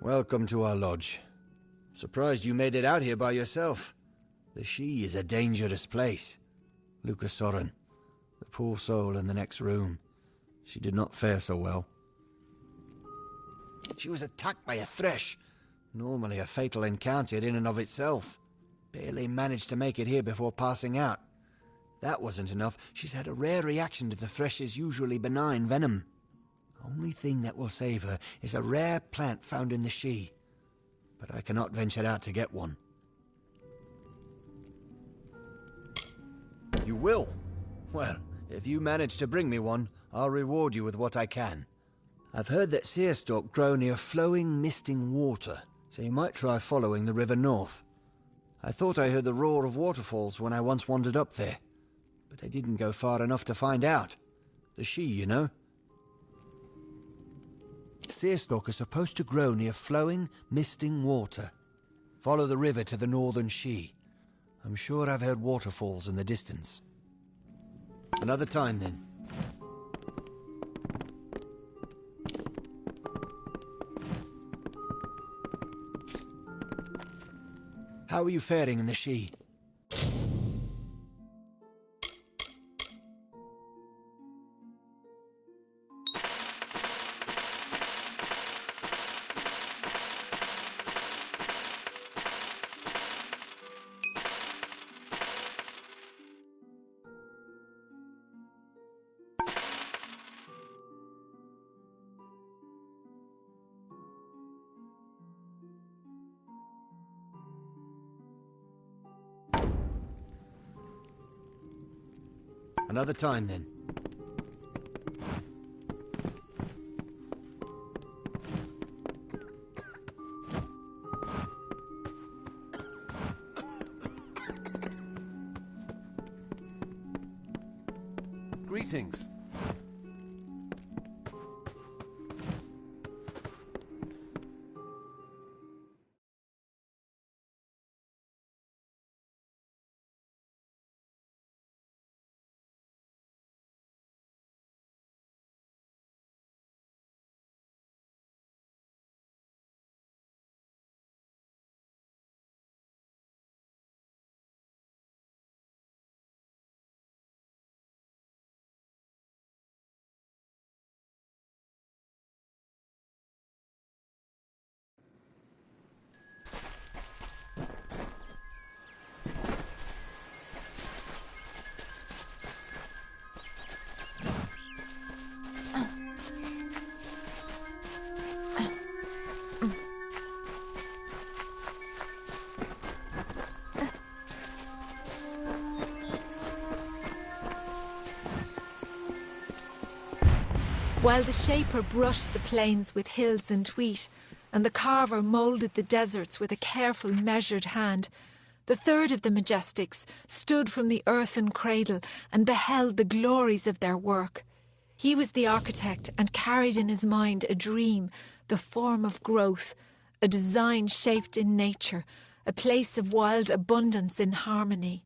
Welcome to our lodge. Surprised you made it out here by yourself. The Shi is a dangerous place. Lucas Soren, the poor soul in the next room. She did not fare so well. She was attacked by a thresh. Normally a fatal encounter in and of itself. Barely managed to make it here before passing out. That wasn't enough. She's had a rare reaction to the thresh's usually benign venom. Only thing that will save her is a rare plant found in the Shi. But I cannot venture out to get one. You will? Well, if you manage to bring me one, I'll reward you with what I can. I've heard that seerstalk grow near flowing, misting water, so you might try following the river north. I thought I heard the roar of waterfalls when I once wandered up there, but I didn't go far enough to find out. The Shi, you know. Seerstalk are supposed to grow near flowing, misting water. Follow the river to the northern Shi. I'm sure I've heard waterfalls in the distance. Another time, then. How are you faring in the Shi? Another time, then. Greetings. While the shaper brushed the plains with hills and wheat, and the carver moulded the deserts with a careful, measured hand, the third of the Majestics stood from the earthen cradle and beheld the glories of their work. He was the architect and carried in his mind a dream, the form of growth, a design shaped in nature, a place of wild abundance in harmony.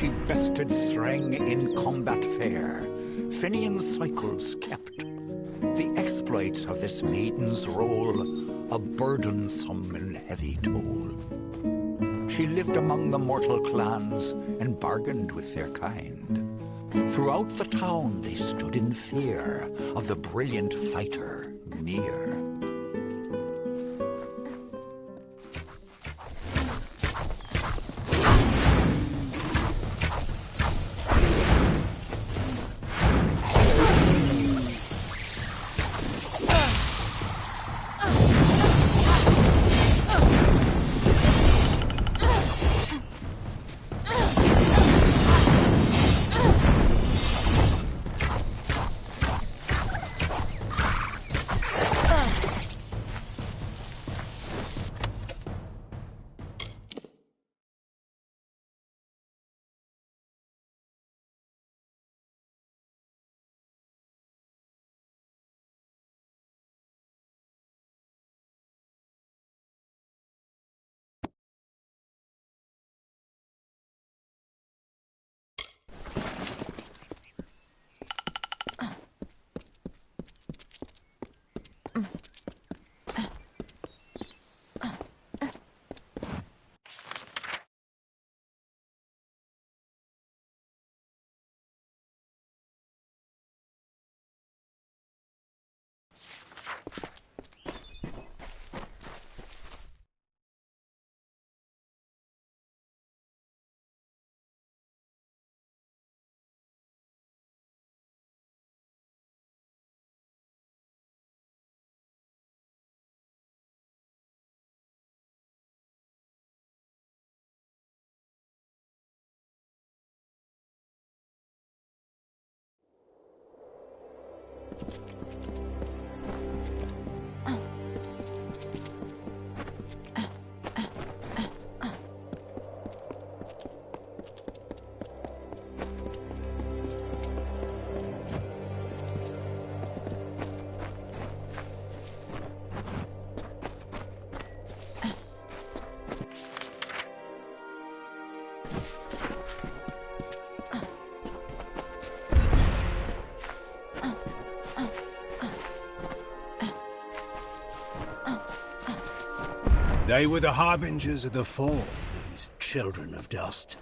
She bested Threng in combat fair, Finian's cycles kept. The exploits of this maiden's role, a burdensome and heavy toll. She lived among the mortal clans and bargained with their kind. Throughout the town they stood in fear of the brilliant fighter near. They were the harbingers of the fall, these children of dust.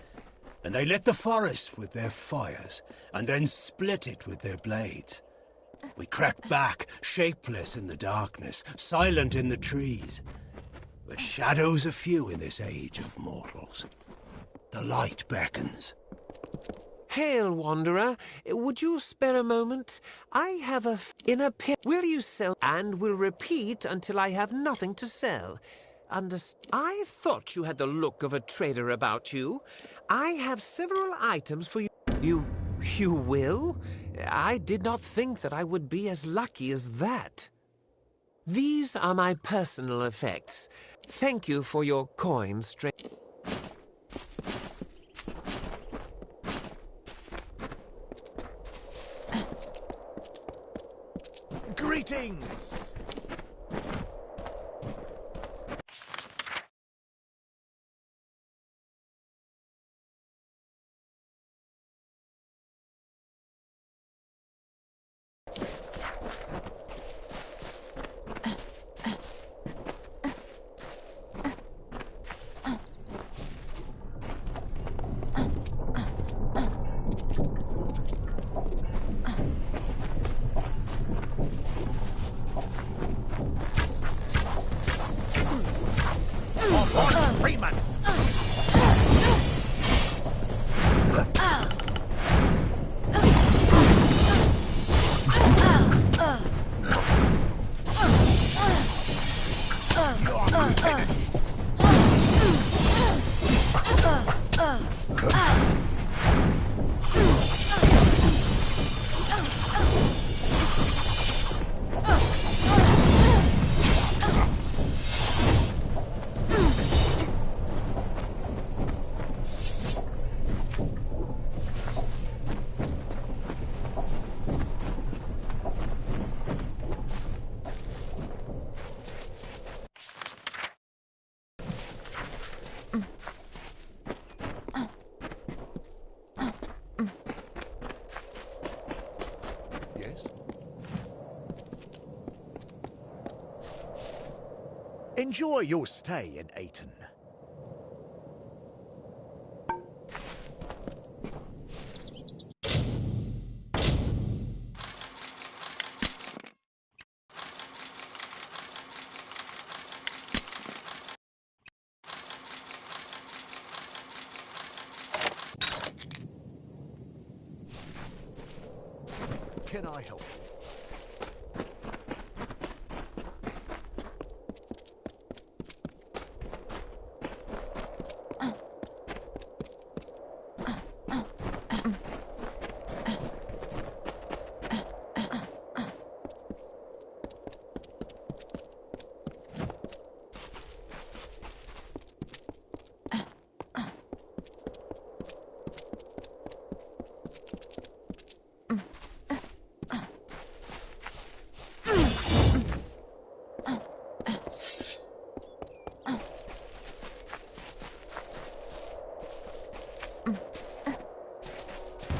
And they lit the forest with their fires, and then split it with their blades. We crept back, shapeless in the darkness, silent in the trees. The shadows are few in this age of mortals. The light beckons. Hail, Wanderer. Would you spare a moment? I have in a pit. Will you sell? And will repeat until I have nothing to sell. I thought you had the look of a trader about you. I have several items for you. You will? I did not think that I would be as lucky as that. These are my personal effects. Thank you for your coin, Greetings! Freeman! Enjoy your stay in Ayton. Can I help?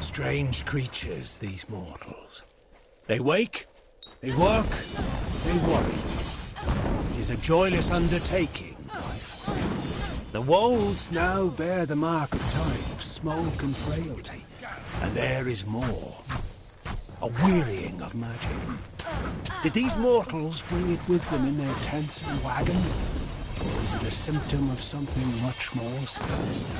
Strange creatures, these mortals. They wake, they work, they worry. It is a joyless undertaking, life. The wolds now bear the mark of time, of smoke and frailty. And there is more. A wearying of magic. Did these mortals bring it with them in their tents and wagons? Or is it a symptom of something much more sinister?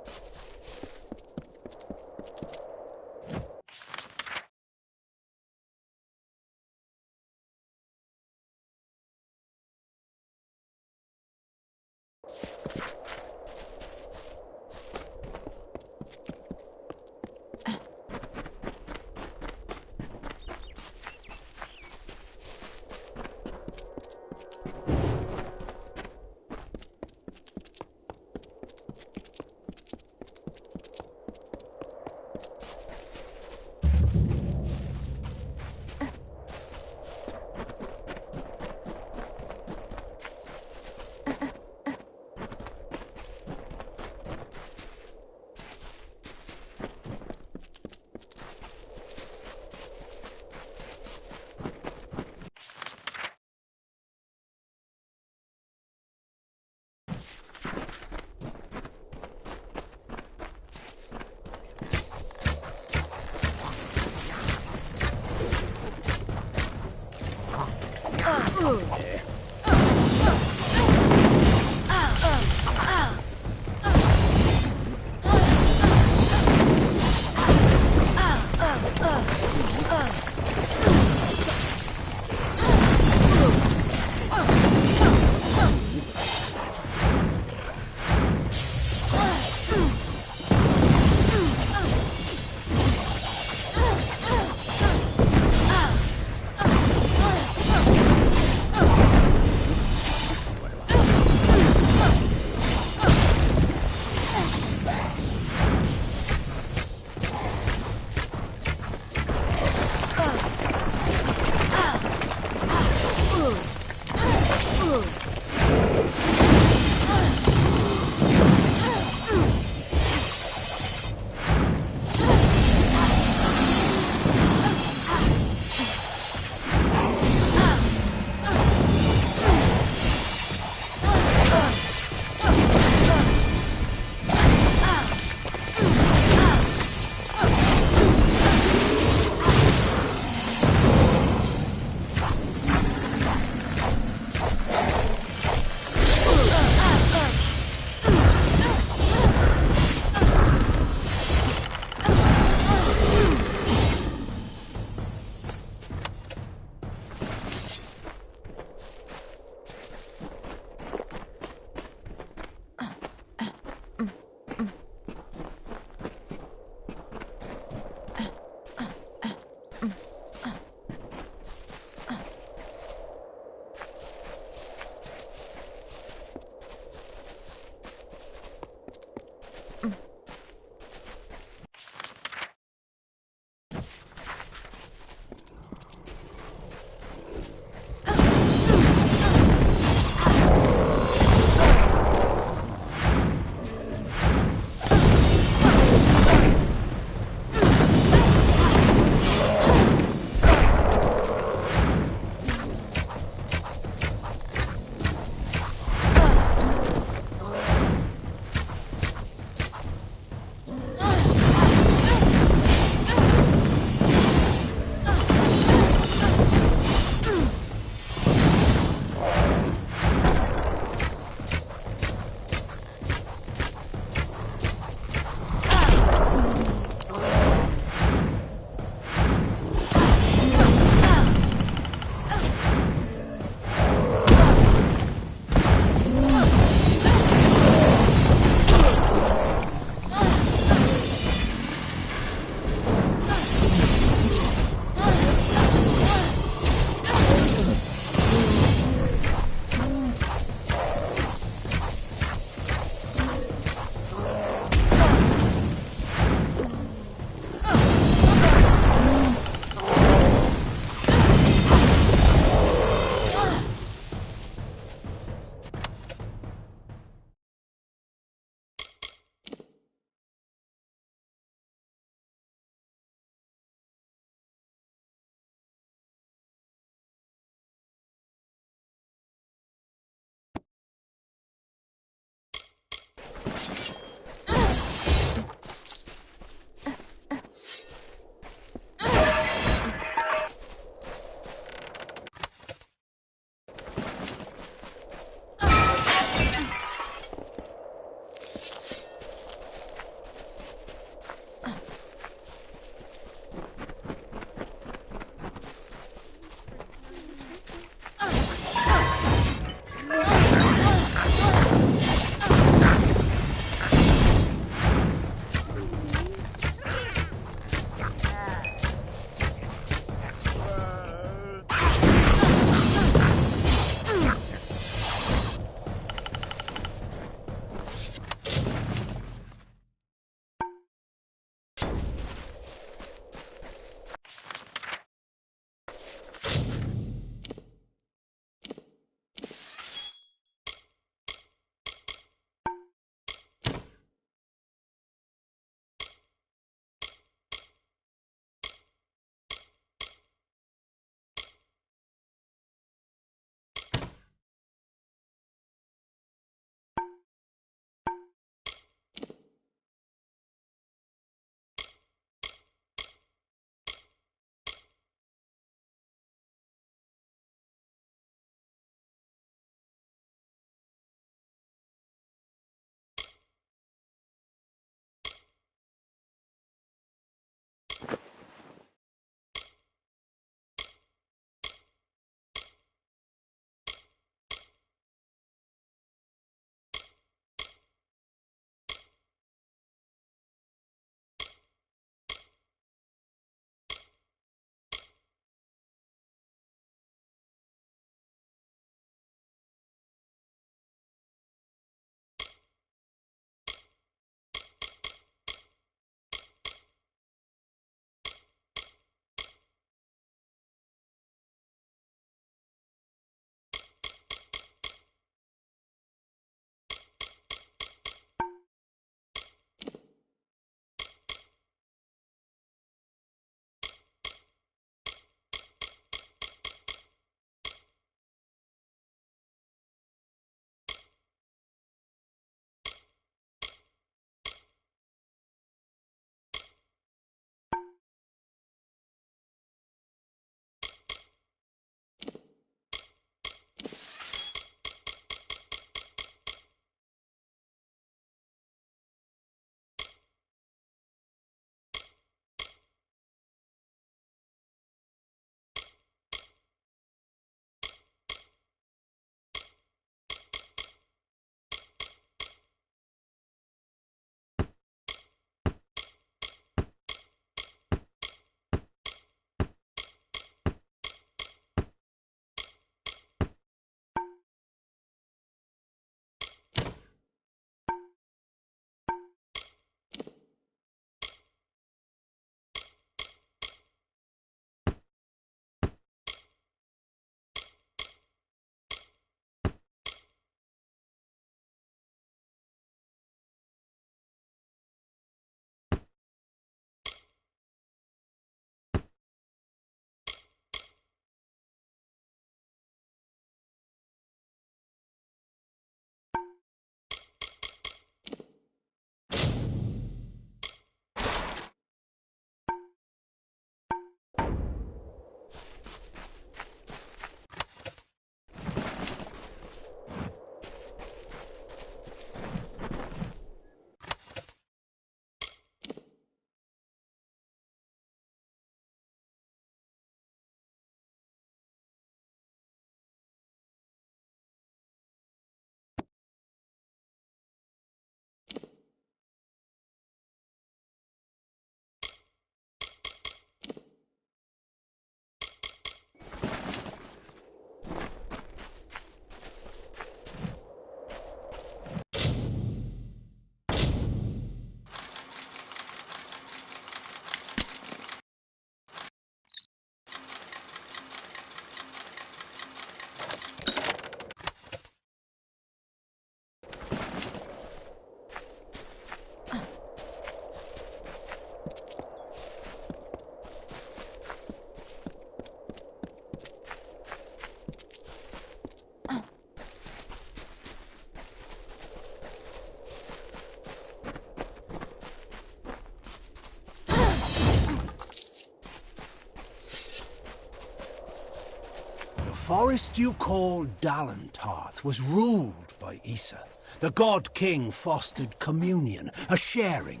forest you call Dalentarth was ruled by Issa. The god-king fostered communion, a sharing.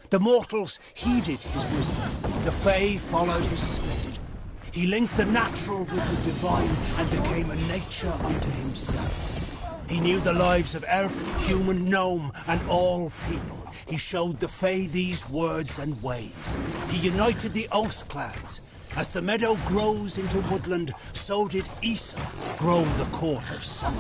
The mortals heeded his wisdom. The Fae followed his spirit. He linked the natural with the divine and became a nature unto himself. He knew the lives of elf, human, gnome, and all people. He showed the Fae these words and ways. He united the Oath clans. As the meadow grows into woodland, so did Issa grow the court of summer.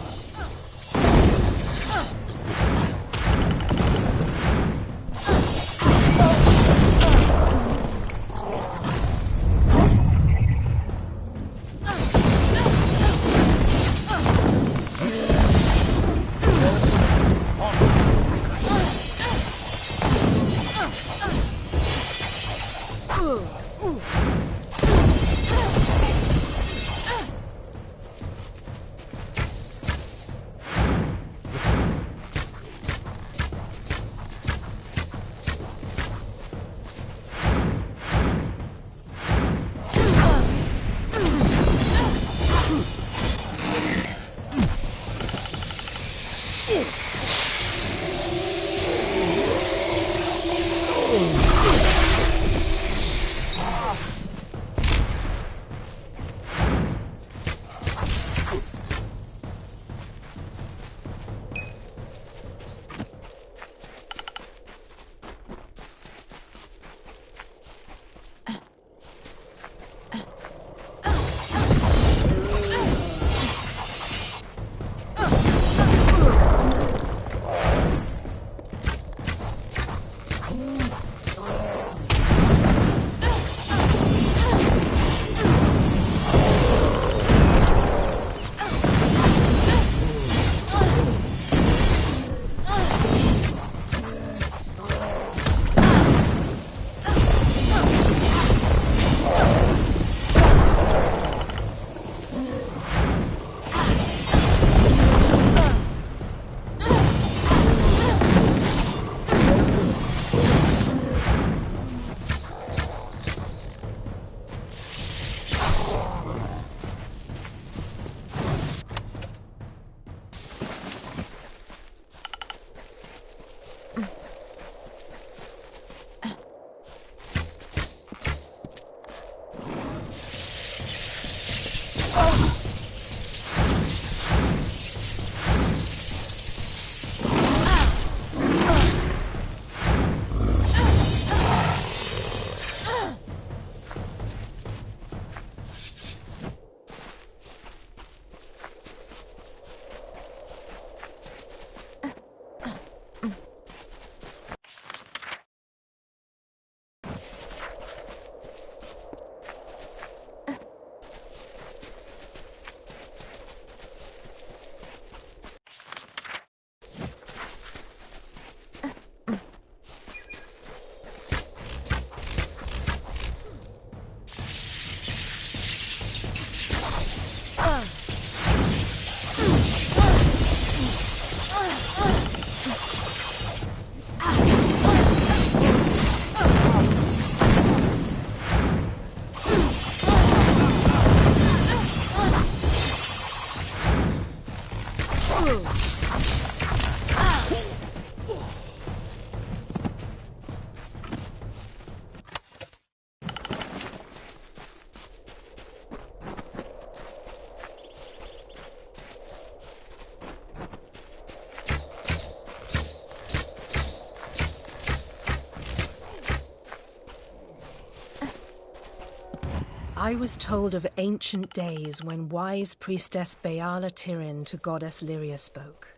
I was told of ancient days when wise priestess Beala Tirin to goddess Lyria spoke.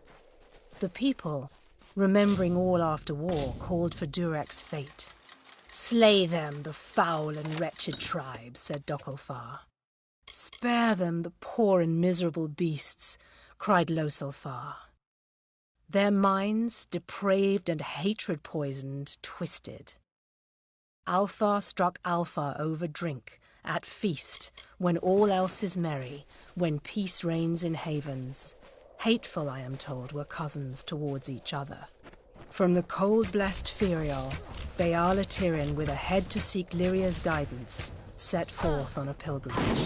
The people, remembering all after war, called for Durek's fate. "Slay them, the foul and wretched tribe," said Dokalfar. "Spare them, the poor and miserable beasts," cried Losalfar. Their minds, depraved and hatred-poisoned, twisted. Alfar struck Alfar over drink, at feast, when all else is merry, when peace reigns in havens. Hateful, I am told, were cousins towards each other. From the cold-blessed Ferial, Beala Tirin, with a head to seek Lyria's guidance, set forth on a pilgrimage.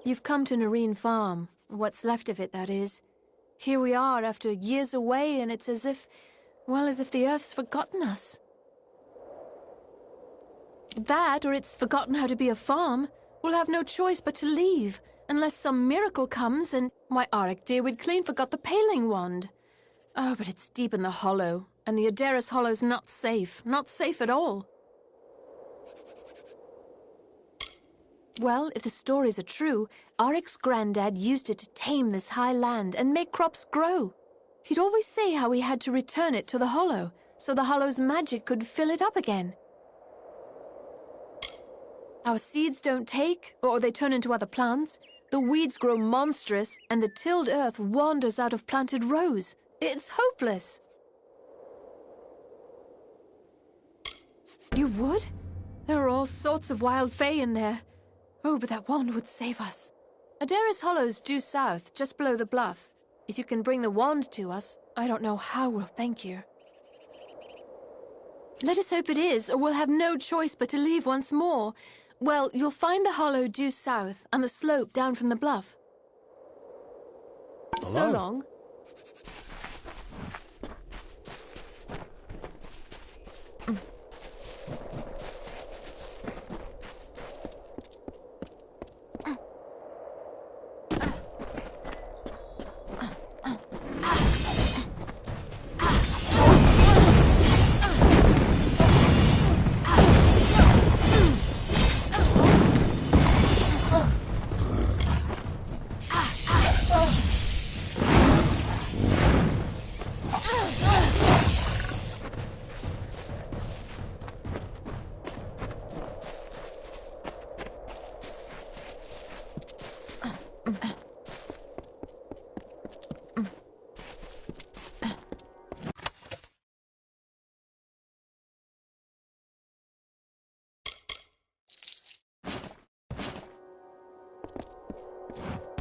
You've come to Nareen Farm. What's left of it, that is. Here we are after years away, and it's as if, well, as if the Earth's forgotten us. That, or it's forgotten how to be a farm. We'll have no choice but to leave, unless some miracle comes, and, why, Auric dear, we'd clean forgot the paling wand. Oh, but it's deep in the hollow, and the Adaris Hollow's not safe at all. Well, if the stories are true, Auric's granddad used it to tame this high land and make crops grow. He'd always say how he had to return it to the hollow, so the hollow's magic could fill it up again. Our seeds don't take, or they turn into other plants. The weeds grow monstrous, and the tilled earth wanders out of planted rows. It's hopeless. You would? There are all sorts of wild fae in there. Oh, but that wand would save us. Adaris Hollow's due south, just below the bluff. If you can bring the wand to us, I don't know how we'll thank you. Let us hope it is, or we'll have no choice but to leave once more. Well, you'll find the hollow due south, and the slope down from the bluff. Hello. So long.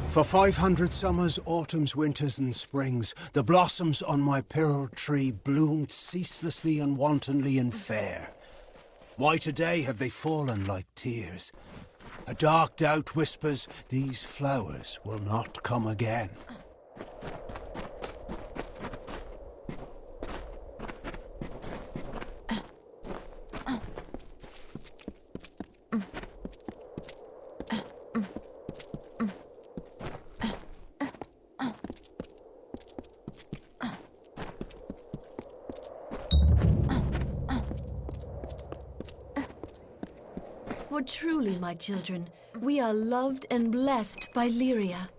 For 500 summers, autumns, winters, and springs, the blossoms on my pearl tree bloomed ceaselessly and wantonly and fair. Why today have they fallen like tears? A dark doubt whispers, these flowers will not come again. For truly, my children, we are loved and blessed by Lyria.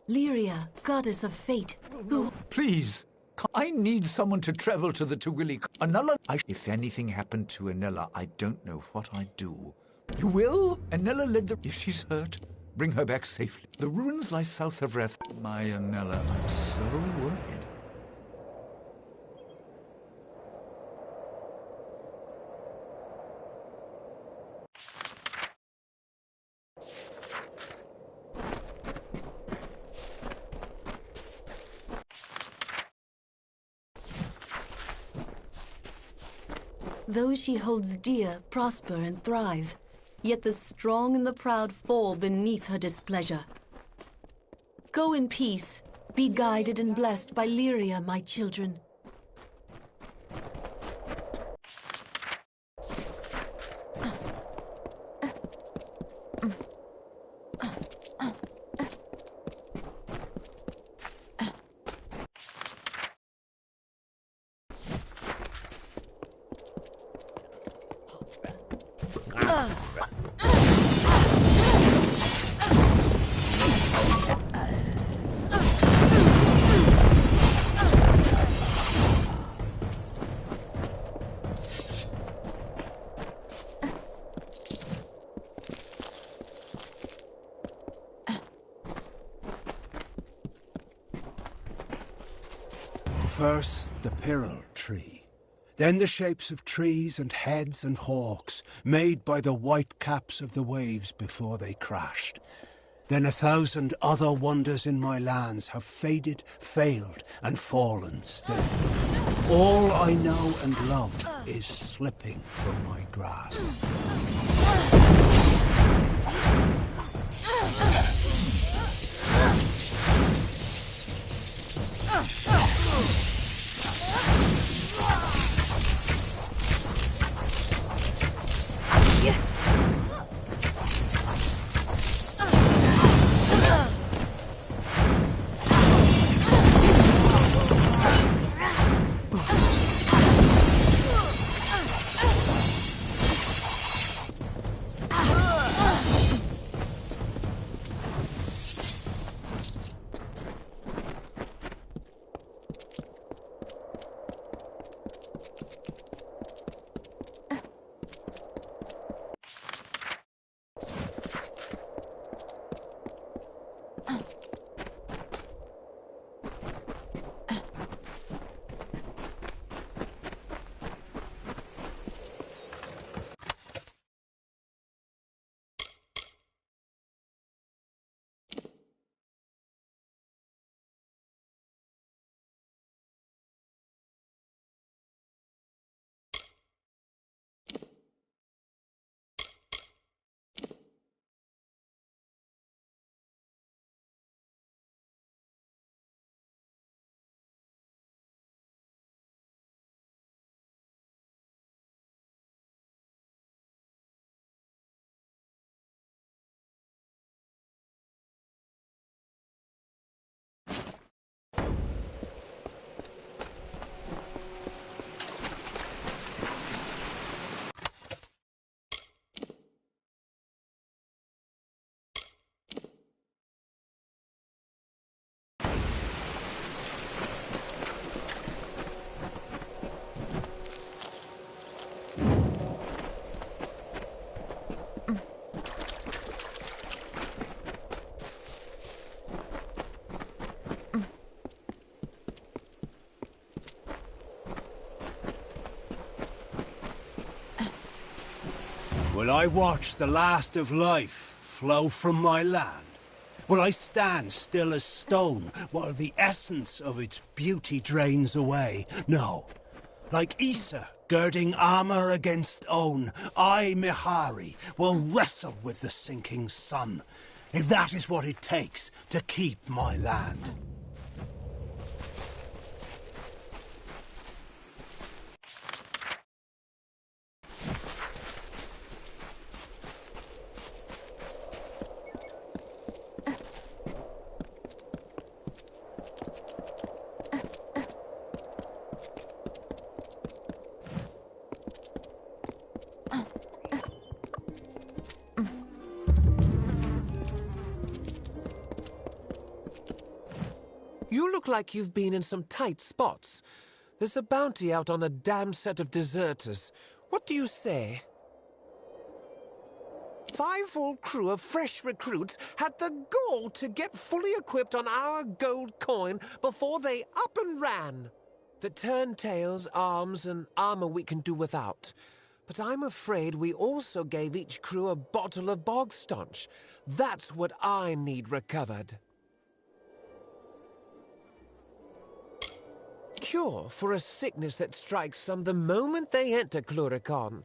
Lyria, goddess of fate, who... Please, I need someone to travel to the Tawili. Anella, if anything happened to Anella, I don't know what I'd do. You will? Anella led the... If she's hurt, bring her back safely. The ruins lie south of Reth. My Anella, I'm so worried. Those she holds dear prosper and thrive, yet the strong and the proud fall beneath her displeasure. Go in peace, be guided and blessed by Lyria, my children. First, the pearl tree. Then the shapes of trees and heads and hawks, made by the white caps of the waves before they crashed. Then 1,000 other wonders in my lands have faded, failed, and fallen still. All I know and love is slipping from my grasp. Will I watch the last of life flow from my land? Will I stand still as stone while the essence of its beauty drains away? No. Like Issa, girding armor against own, I, Mihari, will wrestle with the sinking sun, if that is what it takes to keep my land. You look like you've been in some tight spots. There's a bounty out on a damned set of deserters. What do you say? 5 full crew of fresh recruits had the gall to get fully equipped on our gold coin before they up and ran. The turntails, arms, and armor we can do without. But I'm afraid we also gave each crew a bottle of bog staunch. That's what I need recovered. Cure for a sickness that strikes some the moment they enter Cluricon.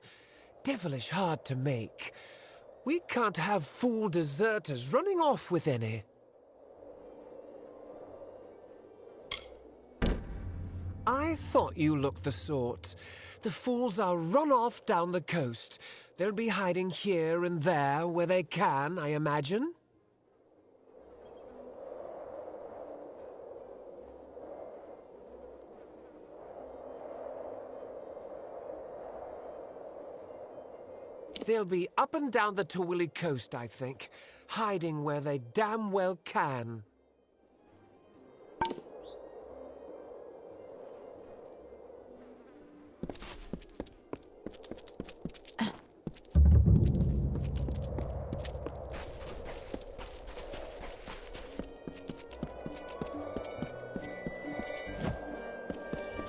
Devilish hard to make. We can't have fool deserters running off with any. I thought you looked the sort. The fools are run off down the coast. They'll be hiding here and there where they can, I imagine. They'll be up and down the Tawili coast, I think, hiding where they damn well can.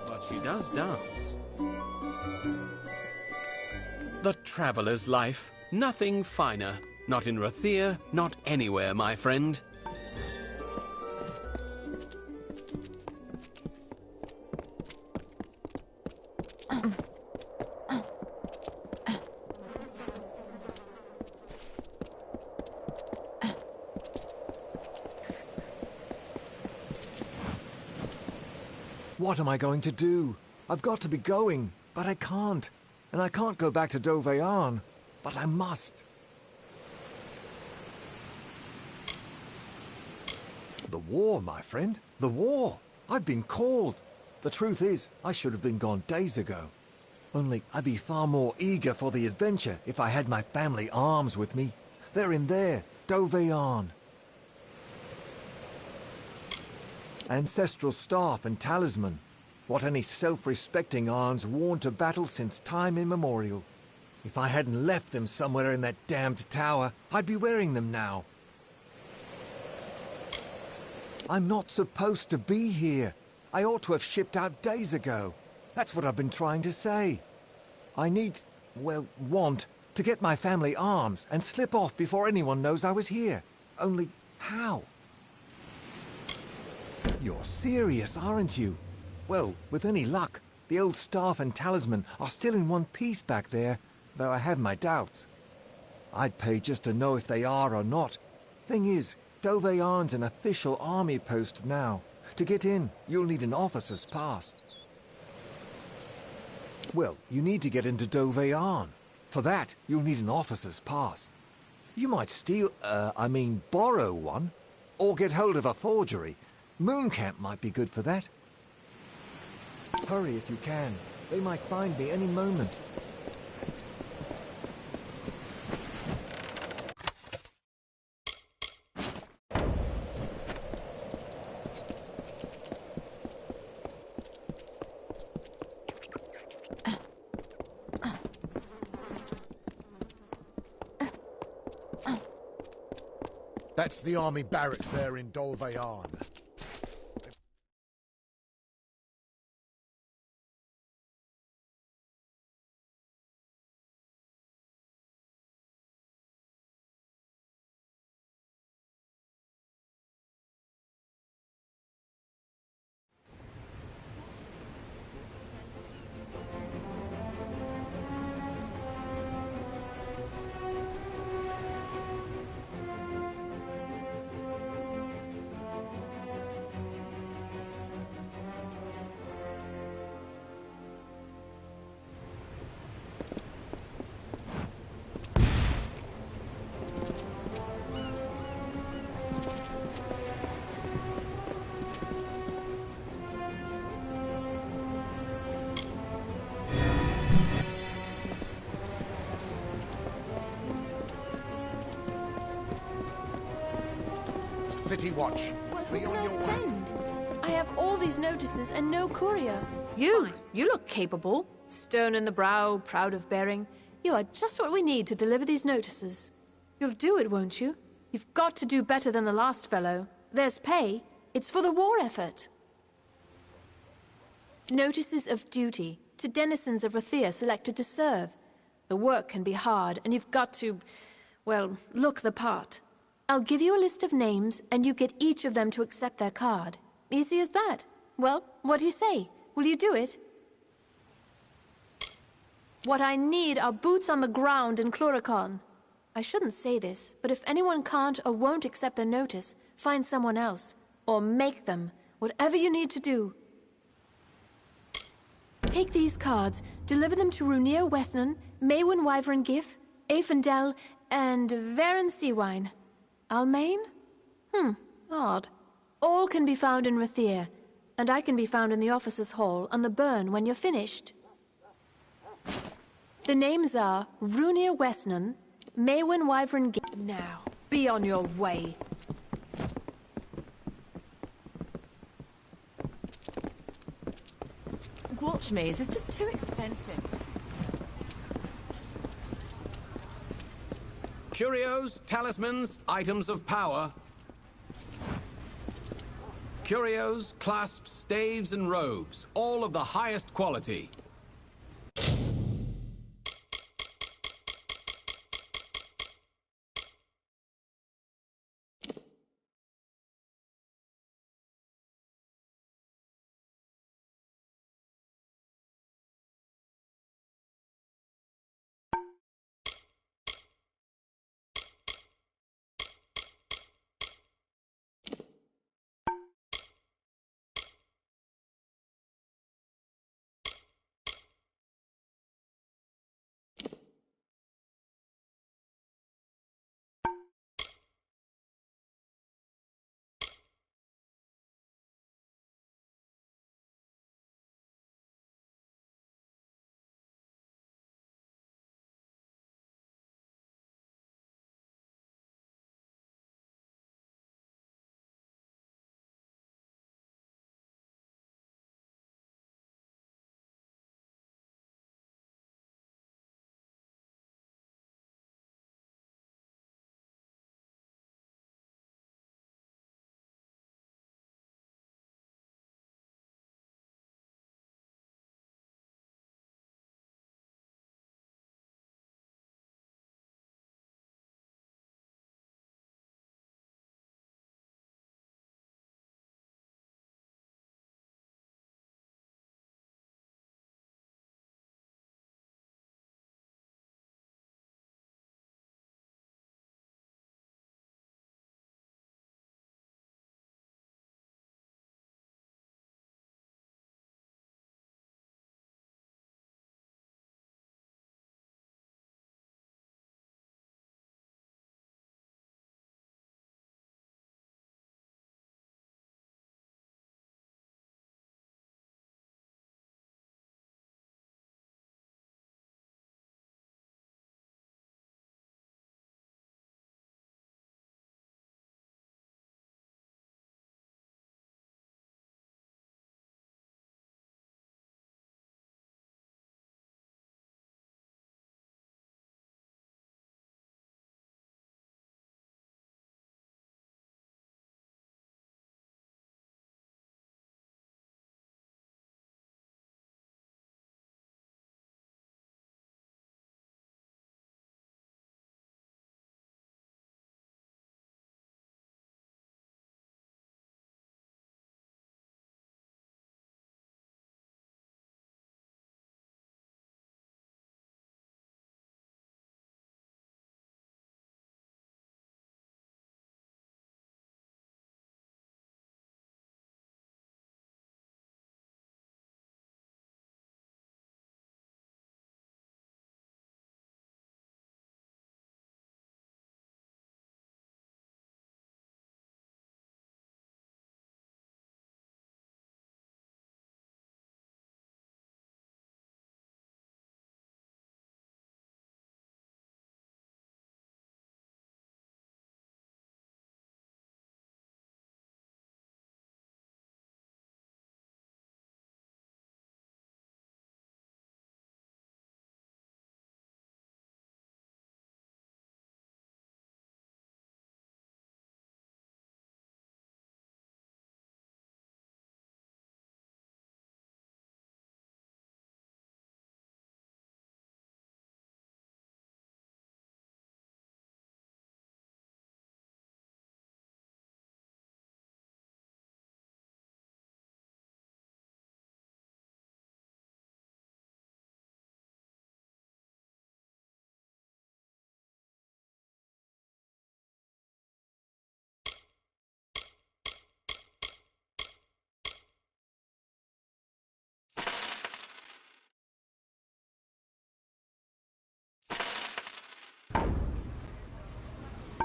But she does dance. The traveler's life. Nothing finer. Not in Rathir, not anywhere, my friend. What am I going to do? I've got to be going, but I can't. And I can't go back to Doveyan, but I must. The war, my friend. The war. I've been called. The truth is, I should have been gone days ago. Only I'd be far more eager for the adventure if I had my family arms with me. They're in there, Doveyan. Ancestral staff and talisman. What any self-respecting Arn's worn to battle since time immemorial. If I hadn't left them somewhere in that damned tower, I'd be wearing them now. I'm not supposed to be here. I ought to have shipped out days ago. That's what I've been trying to say. I need, well, want to get my family arms and slip off before anyone knows I was here. Only, how? You're serious, aren't you? Well, with any luck, the old staff and talisman are still in one piece back there, though I have my doubts. I'd pay just to know if they are or not. Thing is, Doveyan's an official army post now. To get in, you'll need an officer's pass. Well, you need to get into Doveyan. For that, you'll need an officer's pass. You might borrow one. Or get hold of a forgery. Mooncamp might be good for that. Hurry if you can. They might find me any moment. That's the army barracks there in Dolvayan. city watch. Well, Be who on will your I way. send? I have all these notices and no courier. You look capable. Stern in the brow, proud of bearing. You are just what we need to deliver these notices. You'll do it, won't you? You've got to do better than the last fellow. There's pay. It's for the war effort. Notices of duty to denizens of Rathia selected to serve. The work can be hard, and you've got to, well, look the part. I'll give you a list of names, and you get each of them to accept their card. Easy as that. Well, what do you say? Will you do it? What I need are boots on the ground in Cluricon. I shouldn't say this, but if anyone can't or won't accept the notice, find someone else. Or make them. Whatever you need to do. Take these cards, deliver them to Runir Westnon, Maywin Wyvern Gif, Afendel, and Varen Seawine. Almain? Odd. All can be found in Rathir, and I can be found in the officers' hall on the burn when you're finished. The names are Runir Westnon, Maywin Wyvern Gif. Now, be on your way. Watch maze is just too expensive. Curios, talismans, items of power. Curios, clasps, staves, and robes, all of the highest quality.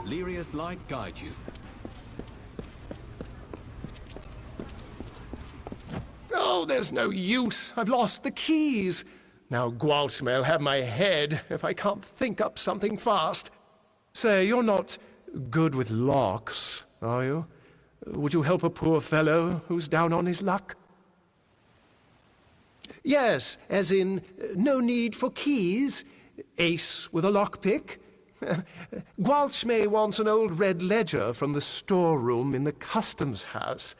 Lyria's light guide you. Oh, there's no use. I've lost the keys. Now Gwaltmay'll have my head if I can't think up something fast. Say, you're not good with locks, are you? Would you help a poor fellow who's down on his luck? Yes, as in, no need for keys. Ace with a lockpick. Gwaltmay wants an old red ledger from the storeroom in the customs house.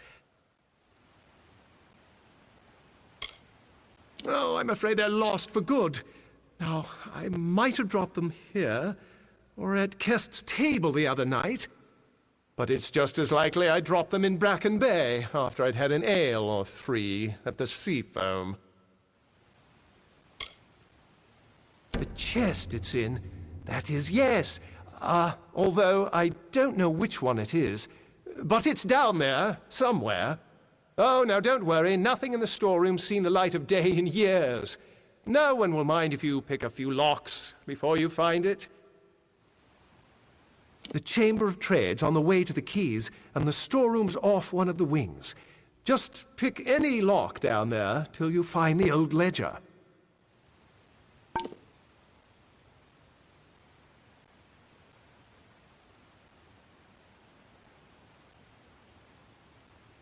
Oh, I'm afraid they're lost for good. Now, I might have dropped them here, or at Kest's table the other night. But it's just as likely I dropped them in Bracken Bay after I'd had an ale or three at the Seafoam. The chest it's in, that is, yes. Although I don't know which one it is. But it's down there, somewhere. Oh, now don't worry, nothing in the storeroom's seen the light of day in years. No one will mind if you pick a few locks before you find it. The Chamber of Trade's on the way to the keys, and the storeroom's off one of the wings. Just pick any lock down there till you find the old ledger.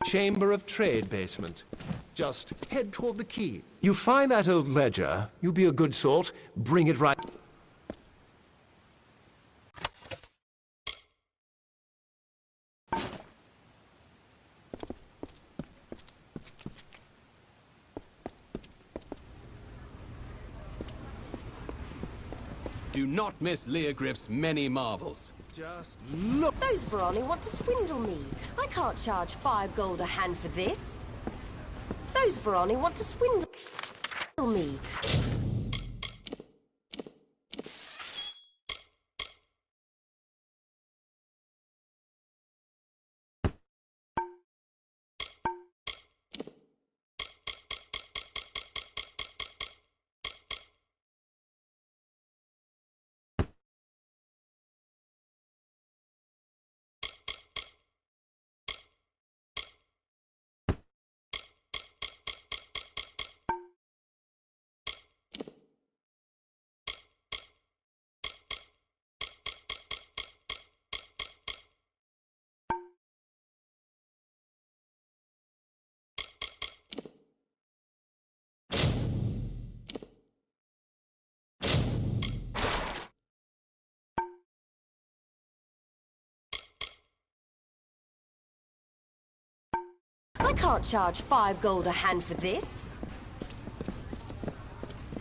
Chamber of Trade basement. Just head toward the key. You find that old ledger, you be a good sort, bring it right... Do not miss Leogriff's many marvels. Just look! Those Verani want to swindle me. I can't charge 5 gold a hand for this. Those Verani want to swindle me. I can't charge 5 gold a hand for this.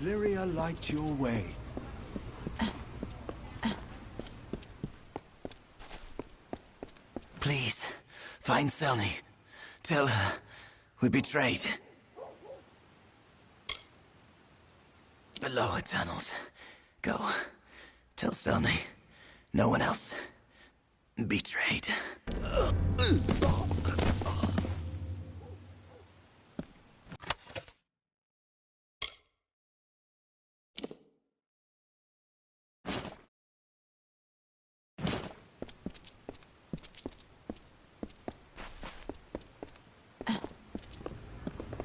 Lyria light your way. Please, find Selny. Tell her we betrayed. The lower tunnels. Go. Tell Selny. No one else. Betrayed.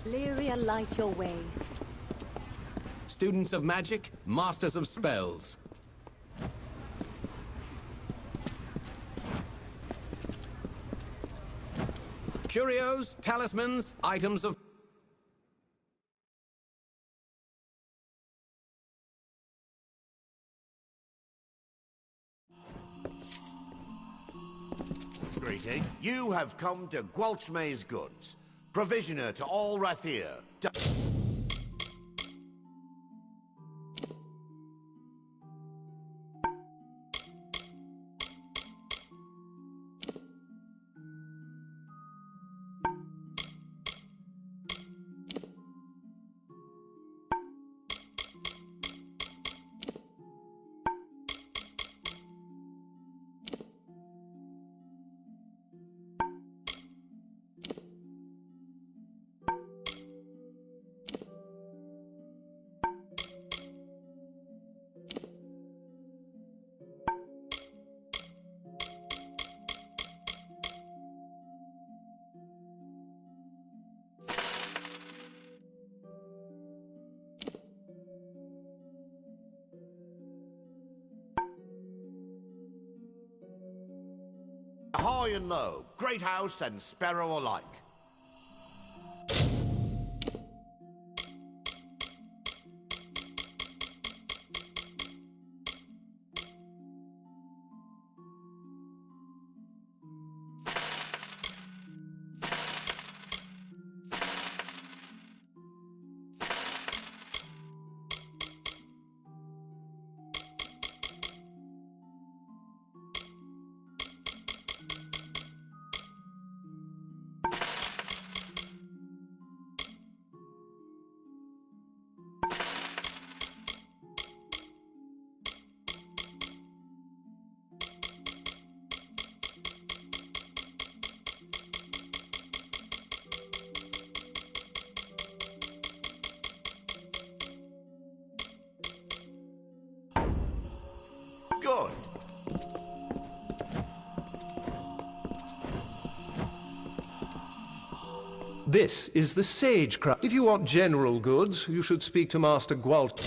Lyria, light your way. Students of magic, masters of spells. Curios, talismans, items of... Greeting. You have come to Gwaltmay's goods, provisioner to all Rathir. high and low, great house and sparrow alike. Good. This is the Sage Craft. If you want general goods, you should speak to Master Gwalt.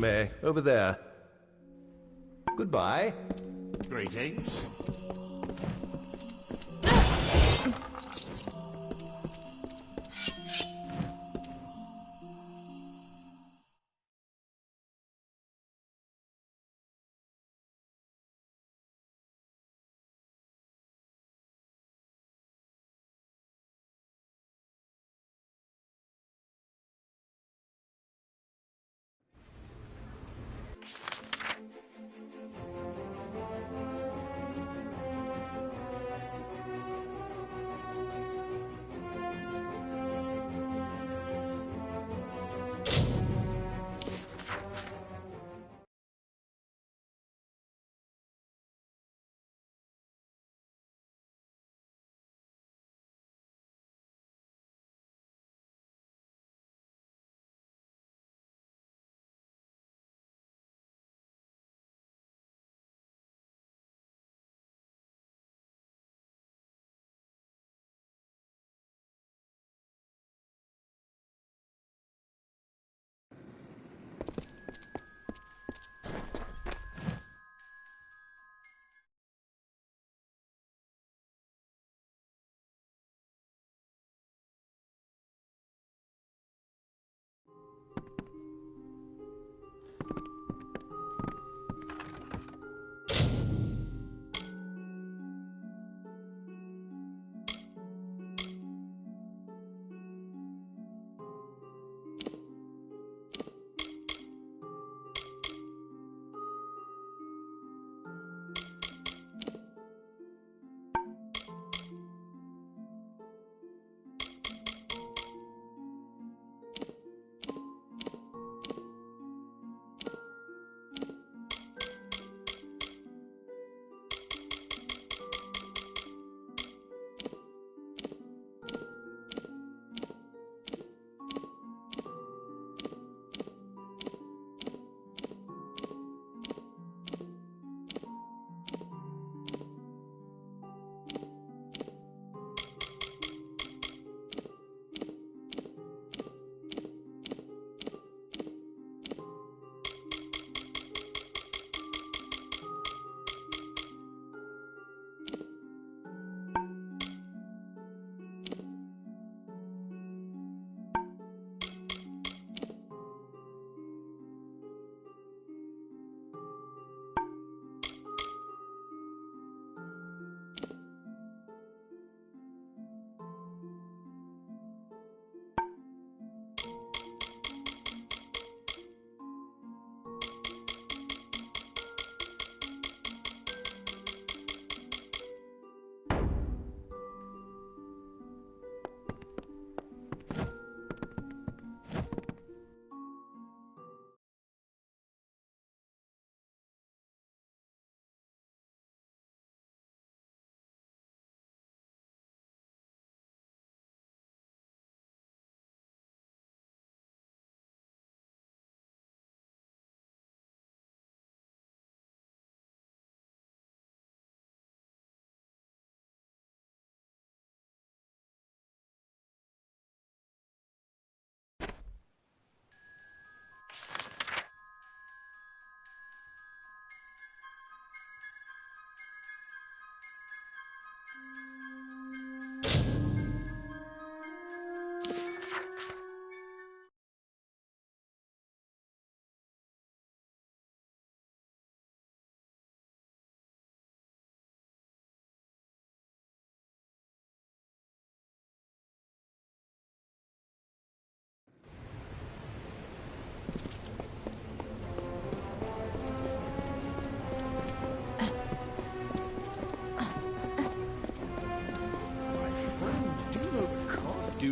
May, over there. Goodbye. Greetings.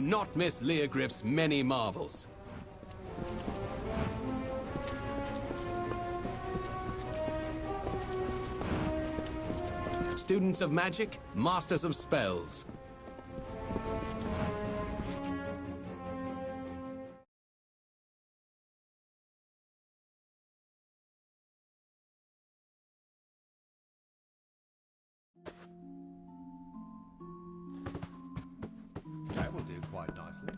not miss Leogriff's many marvels. Students of magic, masters of spells. That will do quite nicely.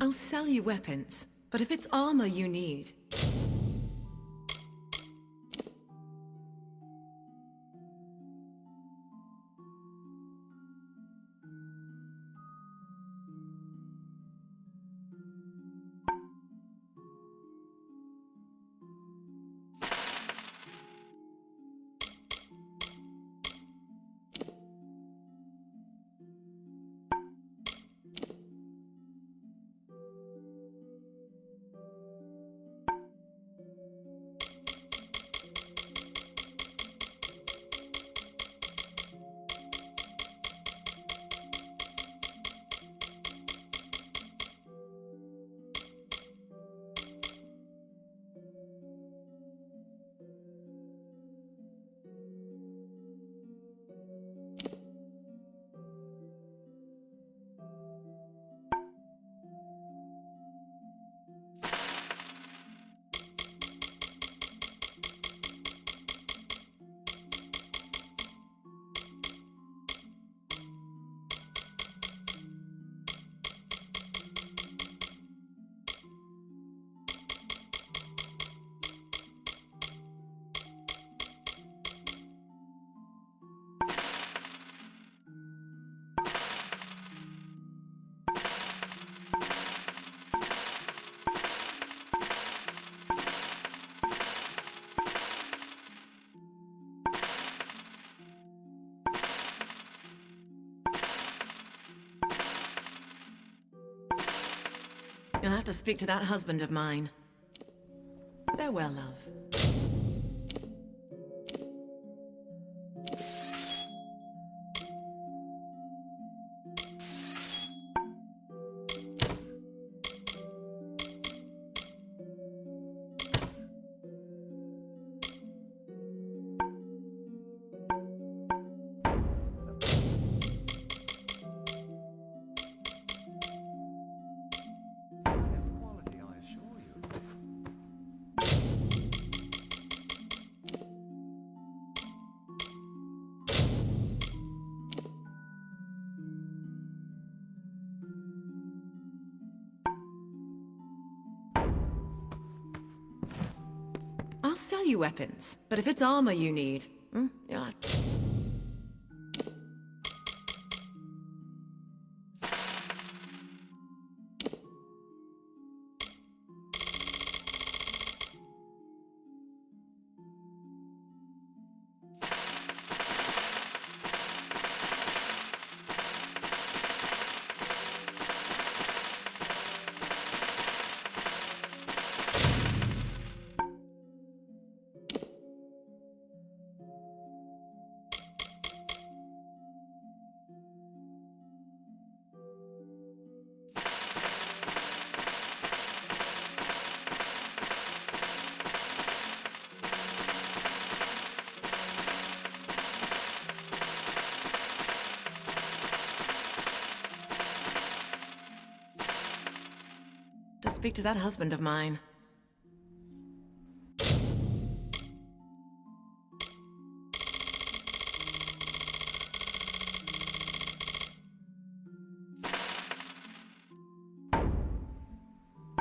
I'll sell you weapons, but if it's armor you need... You'll have to speak to that husband of mine. Farewell, love. I'll sell you weapons, but if it's armor you need, you'll have to... to speak to that husband of mine.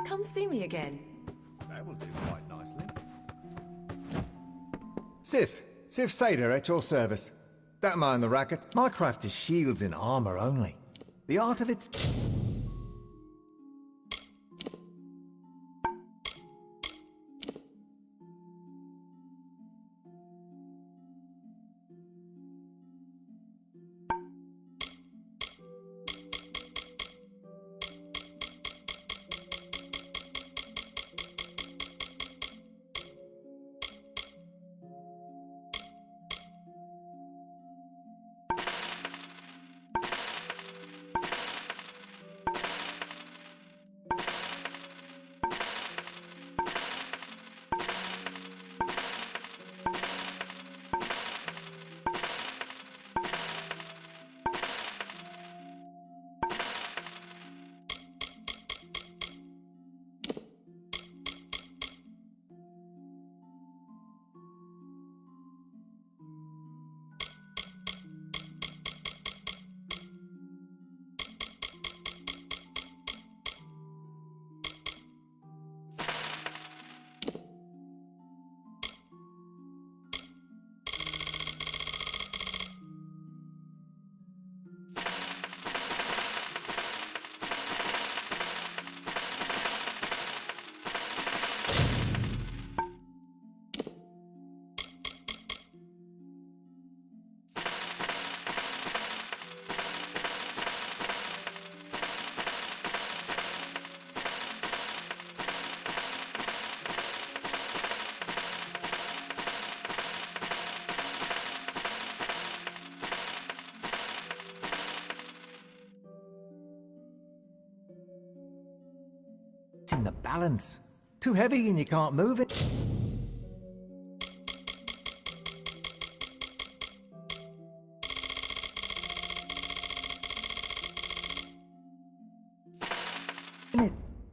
Come see me again. That will do quite nicely. Sif Seder at your service. Don't mind the racket. My craft is shields and armor only. The art of it's... It's in the balance. Too heavy and you can't move it.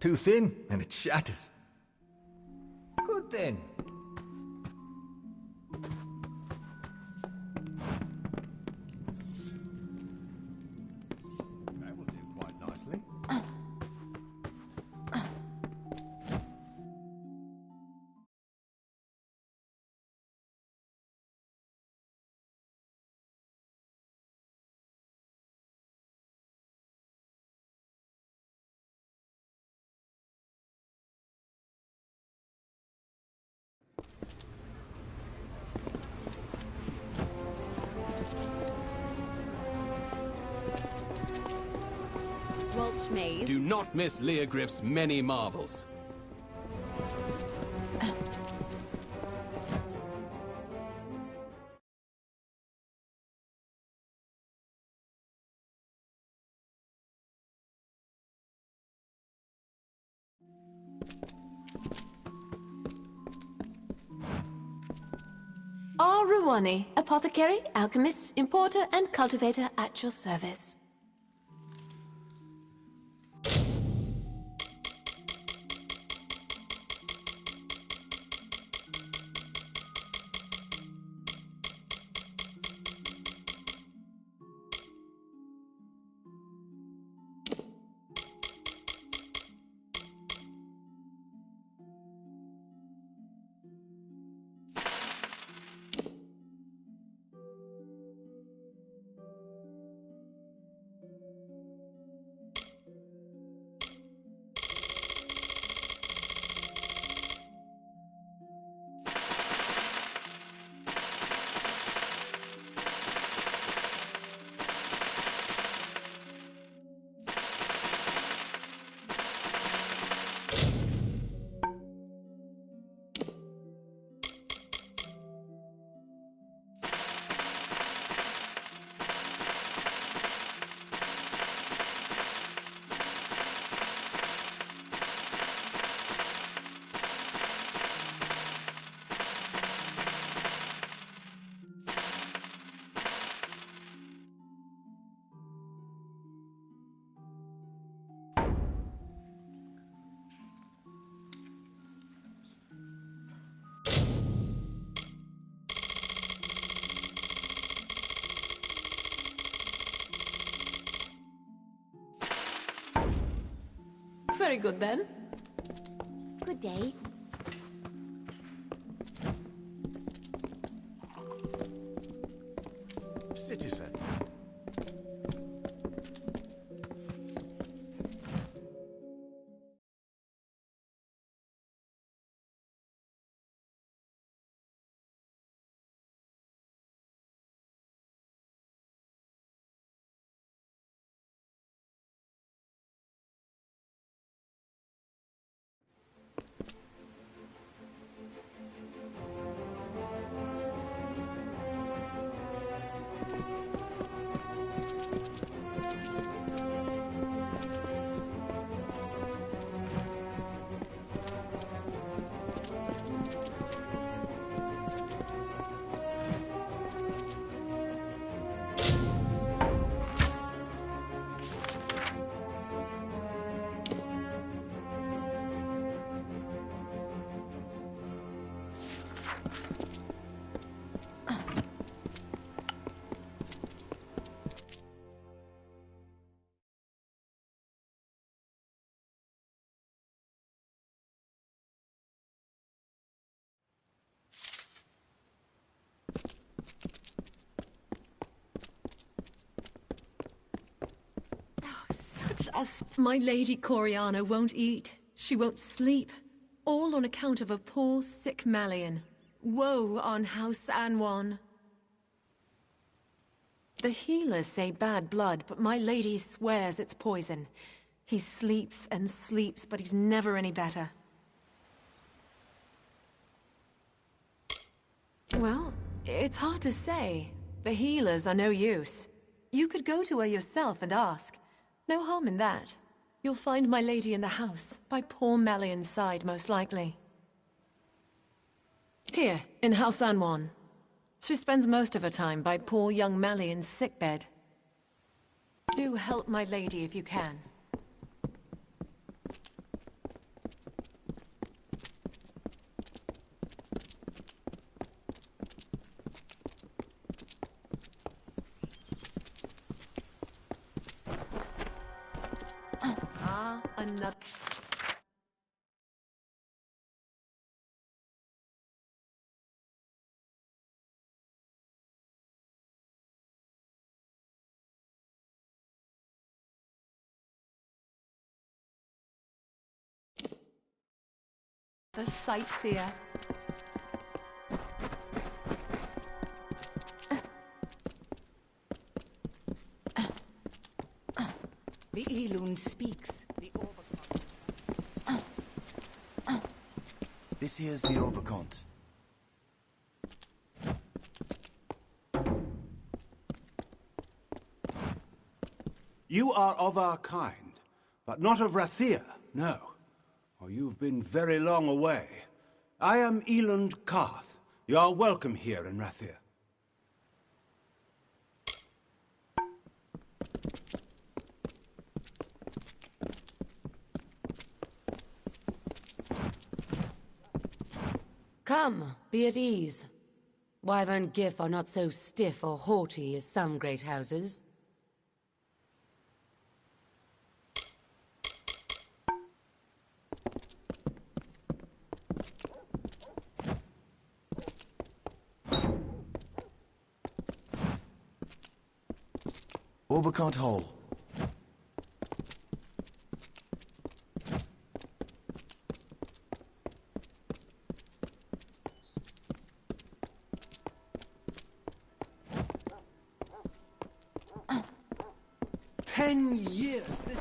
Too thin and it shatters. Good then. That will do quite nicely. Welch Maze. Do not miss Leogriff's many marvels. Ruwani, apothecary, alchemist, importer, and cultivator at your service. Very good then. Good day. Citizen. Such as my Lady Coriana won't eat. She won't sleep. All on account of a poor, sick Malian. Woe on House Anwan. The healers say bad blood, but my lady swears it's poison. He sleeps and sleeps, but he's never any better. Well, it's hard to say. The healers are no use. You could go to her yourself and ask. No harm in that. You'll find my lady in the house, by poor Melian's side, most likely. Here, in House Anwan. She spends most of her time by poor young Melian's sickbed. Do help my lady if you can. Another... The sightseer. The Elund speaks. This here's the Oberkant. You are of our kind, but not of Rathir, no. For you've been very long away. I am Elund Karth. You are welcome here in Rathir. Come, be at ease. Wyvern Gif are not so stiff or haughty as some great houses. Oberkant Hall. Years, this...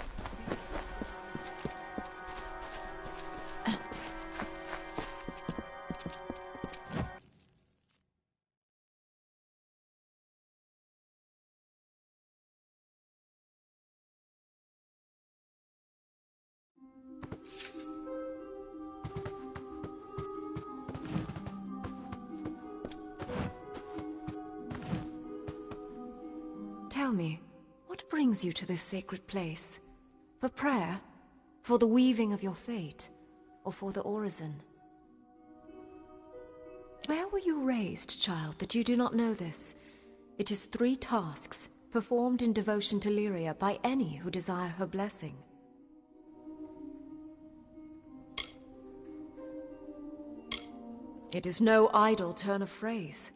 Tell me, what brings you to this sacred place? For prayer? For the weaving of your fate? Or for the orison? Where were you raised, child, that you do not know this? It is 3 tasks, performed in devotion to Lyria by any who desire her blessing. It is no idle turn of phrase.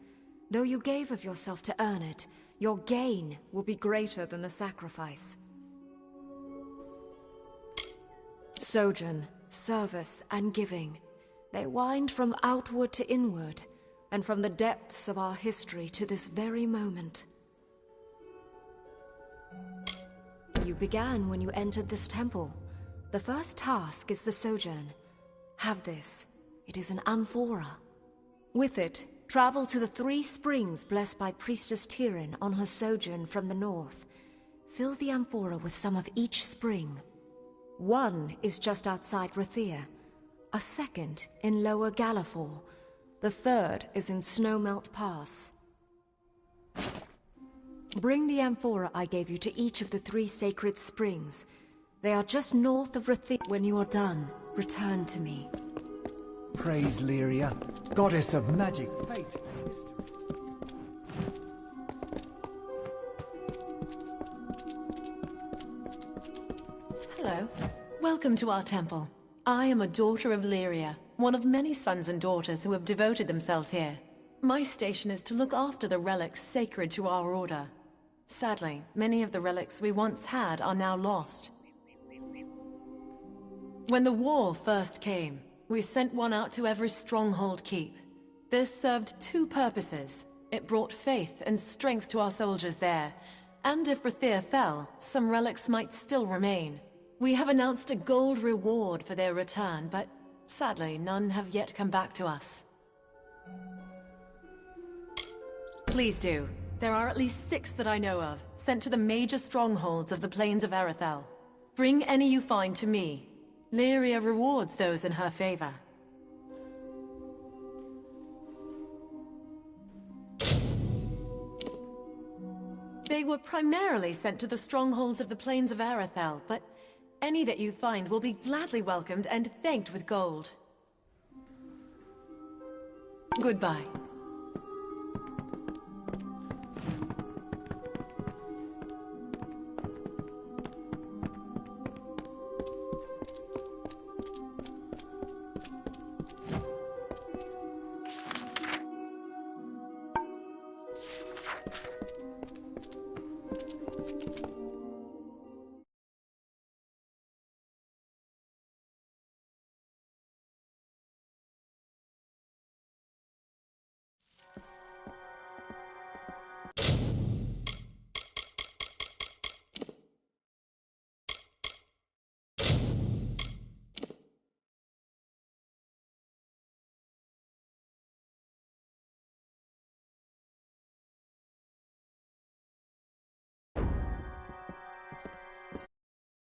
Though you gave of yourself to earn it, your gain will be greater than the sacrifice. Sojourn, service, and giving, they wind from outward to inward, and from the depths of our history to this very moment. You began when you entered this temple. The first task is the sojourn. Have this. It is an amphora. With it, travel to the 3 springs blessed by Priestess Tyrin on her sojourn from the north. Fill the amphora with some of each spring. 1 is just outside Rathir, a 2nd in Lower Galafor, the 3rd is in Snowmelt Pass. Bring the amphora I gave you to each of the 3 sacred springs. They are just north of Rathir. When you are done, return to me. Praise Lyria, goddess of magic, fate, and history. Hello. Welcome to our temple. I am a daughter of Lyria, one of many sons and daughters who have devoted themselves here. My station is to look after the relics sacred to our order. Sadly, many of the relics we once had are now lost. When the war first came, we sent one out to every stronghold keep. This served 2 purposes. It brought faith and strength to our soldiers there. And if Rathir fell, some relics might still remain. We have announced a gold reward for their return, but sadly, none have yet come back to us. Please do. There are at least 6 that I know of, sent to the major strongholds of the plains of Erethel. Bring any you find to me. Lyria rewards those in her favor. They were primarily sent to the strongholds of the plains of Arathel, but any that you find will be gladly welcomed and thanked with gold. Goodbye.